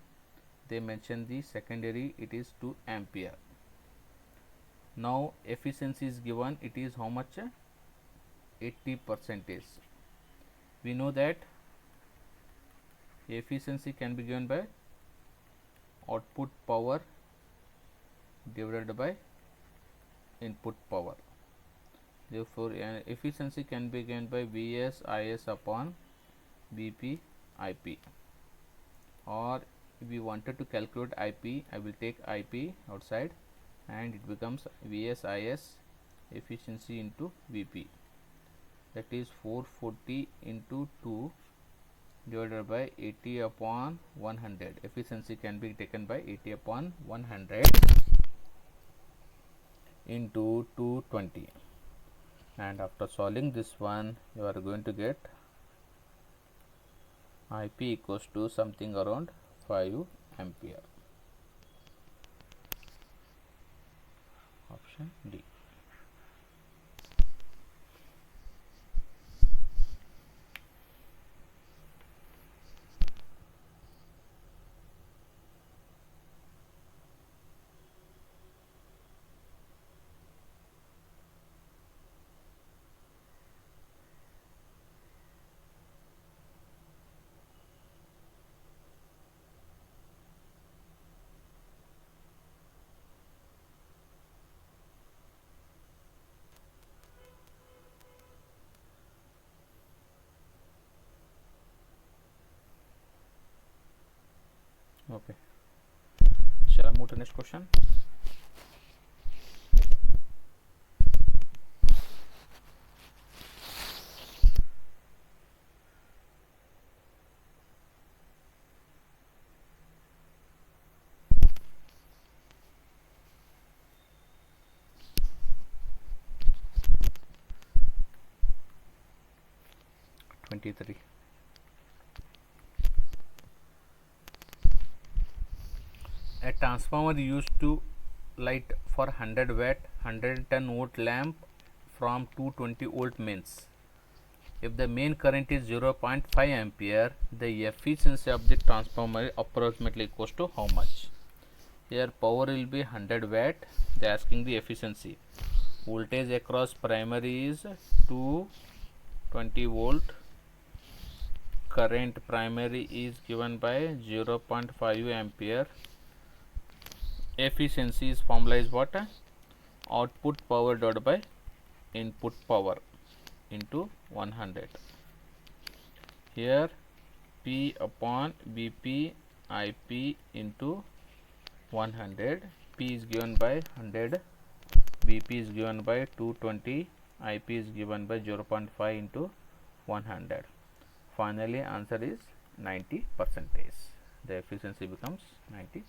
they mention the secondary, it is 2 ampere. Now efficiency is given, it is how much? 80%. We know that efficiency can be given by output power divided by input power. Therefore efficiency can be given by Vs Is upon Vp Ip, or if we wanted to calculate Ip, I will take Ip outside and it becomes Vs Is efficiency into Vp, that is 440 into 2 divided by 80 upon 100. Efficiency can be taken by 80 upon 100 into 220, and after solving this one you are going to get Ip equals to something around 5 ampere. Option D. Okay, shall I move to next question? (23) A transformer used to light for 100 watt 110 volt lamp from 220 volt mains. If the main current is 0.5 ampere, the efficiency of the transformer approximately equals to how much? Here power will be 100 watt. They are asking the efficiency. Voltage across primary is 220 volt. Current primary is given by 0.5 ampere. Efficiency is formula is what? Output power divided by input power into 100. Here P upon Vp Ip into 100. P is given by 100, Vp is given by 220, Ip is given by 0.5 into 100. Finally answer is 90%. The efficiency becomes 90%.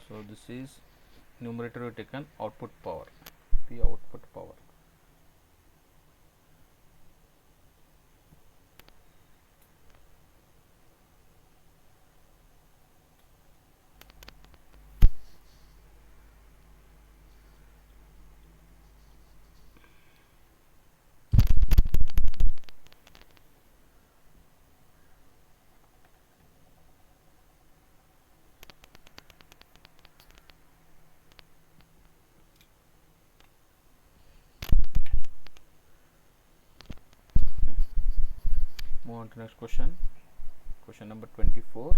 So this is numerator we taken output power, the output power. Move on to next question. Question number 24.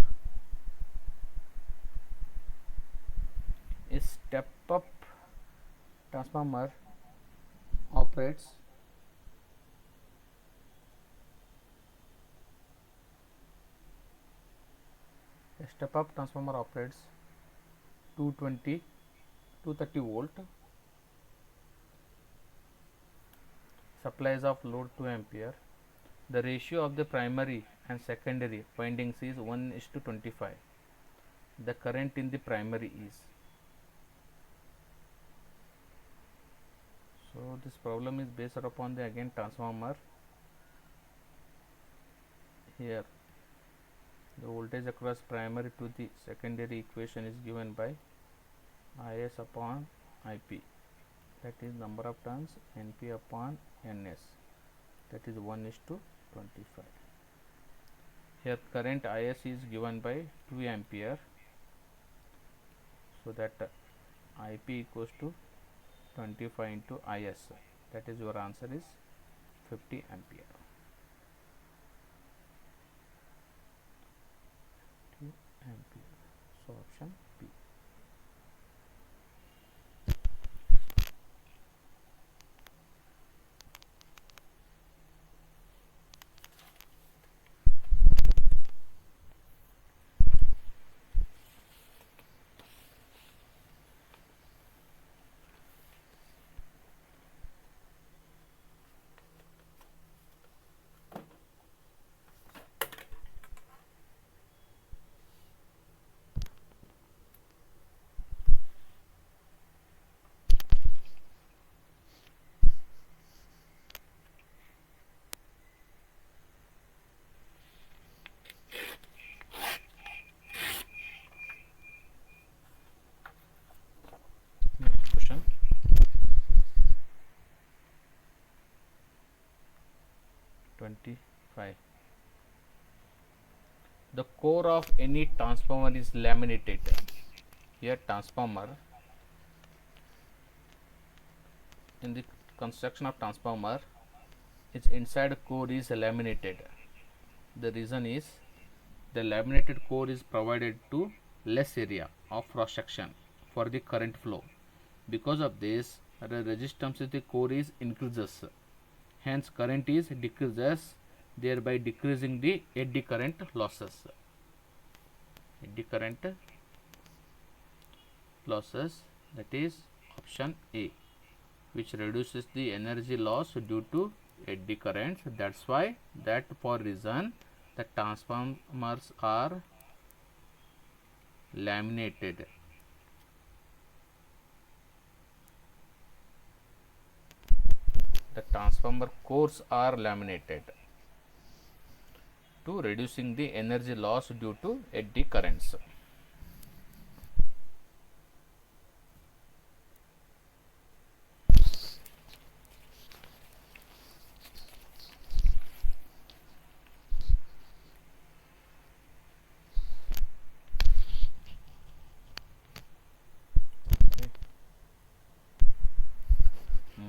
A step up transformer operates a step up transformer operates 230 volt, supplies of load 2 ampere. The ratio of the primary and secondary windings is 1:25. The current in the primary is. So this problem is based upon the again transformer. Here the voltage across primary to the secondary equation is given by Is upon Ip, that is number of turns, Np upon Ns, that is 1:25. Here current Is is given by 2 ampere, so that Ip equals to 25 into Is, that is your answer is 50 ampere. 50 ampere. So option B. Next question. The core of any transformer is laminated. Here transformer, in the construction of transformer, its inside core is laminated. The reason is the laminated core is provided to less area of cross section for the current flow. Because of this, the resistance of the core is increases, hence current is decreases, thereby decreasing the eddy current losses. Eddy current losses, that is option A, which reduces the energy loss due to eddy currents. That's why, that for reason the transformers are laminated. The transformer cores are laminated to reducing the energy loss due to eddy currents.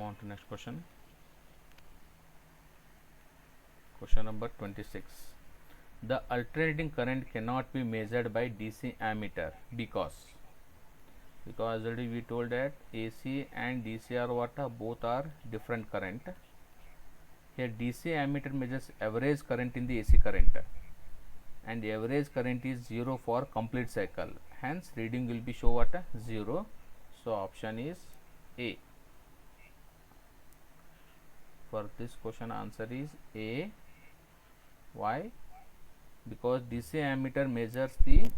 on to next question. Question number 26. The alternating current cannot be measured by DC ammeter because already we told that AC and DC are what? Both are different current. Here DC ammeter measures average current in the AC current, and the average current is 0 for complete cycle, hence reading will be show what? 0. So option is A. For this question answer is A. Why? Because DC ammeter measures the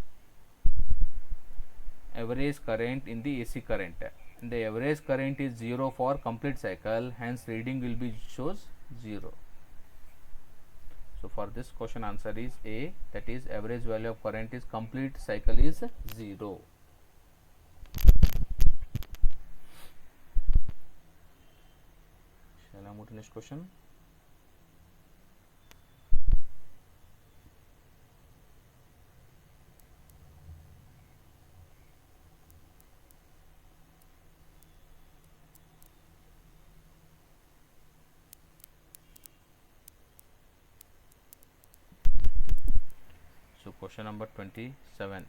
average current in the AC current, and the average current is 0 for complete cycle, hence reading will be shows 0. So for this question answer is A, that is average value of current is complete cycle is 0. Shall I move to next question? So question number 27.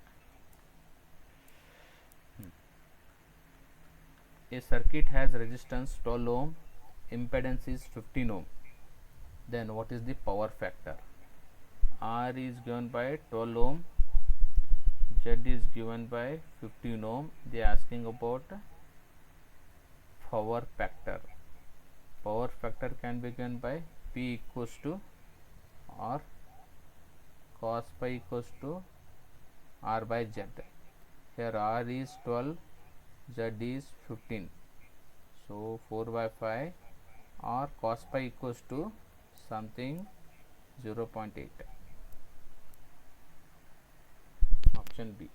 A circuit has resistance 12 ohm, impedance is 15 ohm. Then what is the power factor? R is given by 12 ohm, Z is given by 15 ohm. They are asking about power factor. Power factor can be given by P equals to R cos pi equals to R by Z. Here R is 12, Z is 15. So 4 by 5 or cos pi equals to something 0.8. Option B.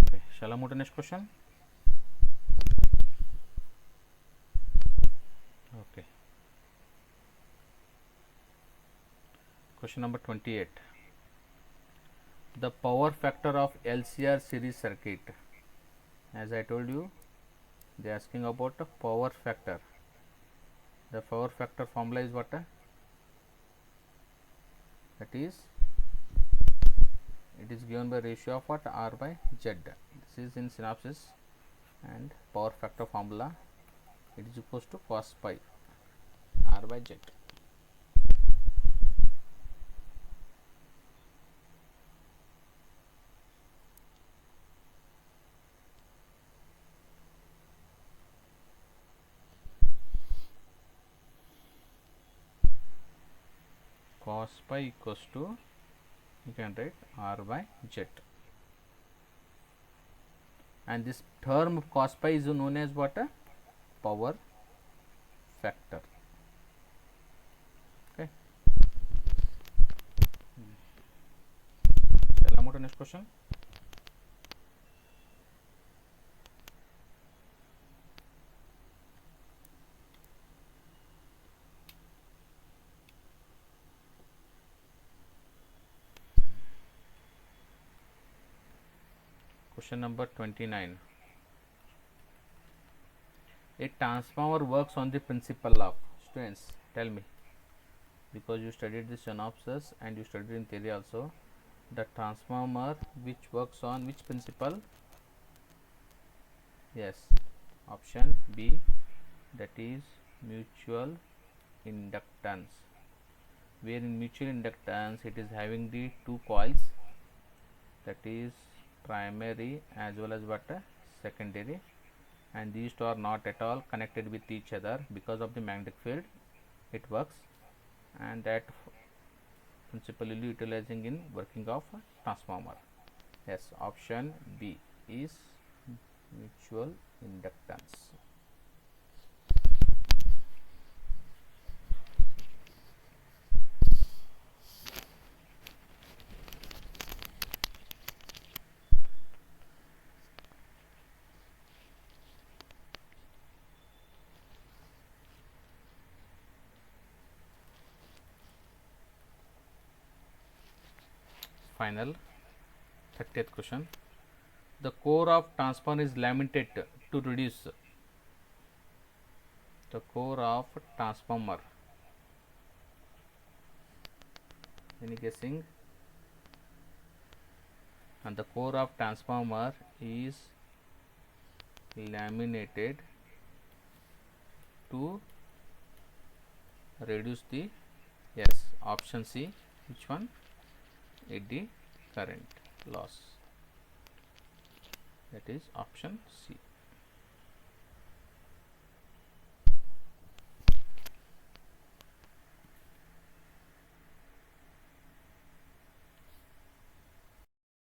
Okay, shall I move to next question? Okay. Question number 28. The power factor of LCR series circuit. As I told you, they are asking about the power factor. The power factor formula is what? That is, it is given by ratio of what? R by Z. This is in synopsis, and power factor formula, it is equals to cos pi R by Z. Cos pi equals to, you can write R by Z, and this term of cos pi is known as what? Power factor. Okay. Shall I move to next question? Question number 29. A transformer works on the principle of, students, tell me, because you studied the synopsis and you studied in theory also, the transformer which works on which principle? Yes, option B, that is mutual inductance, where in mutual inductance it is having the two coils, that is primary as well as what? Secondary, and these two are not at all connected with each other because of the magnetic field. It works, and that principally utilizing in working of a transformer. Yes, option B is mutual inductance. Final 30th question. The core of transformer is laminated to reduce the core of transformer. Any guessing? And the core of transformer is laminated to reduce the, yes, option C. Which one? Eddy current loss. That is option C.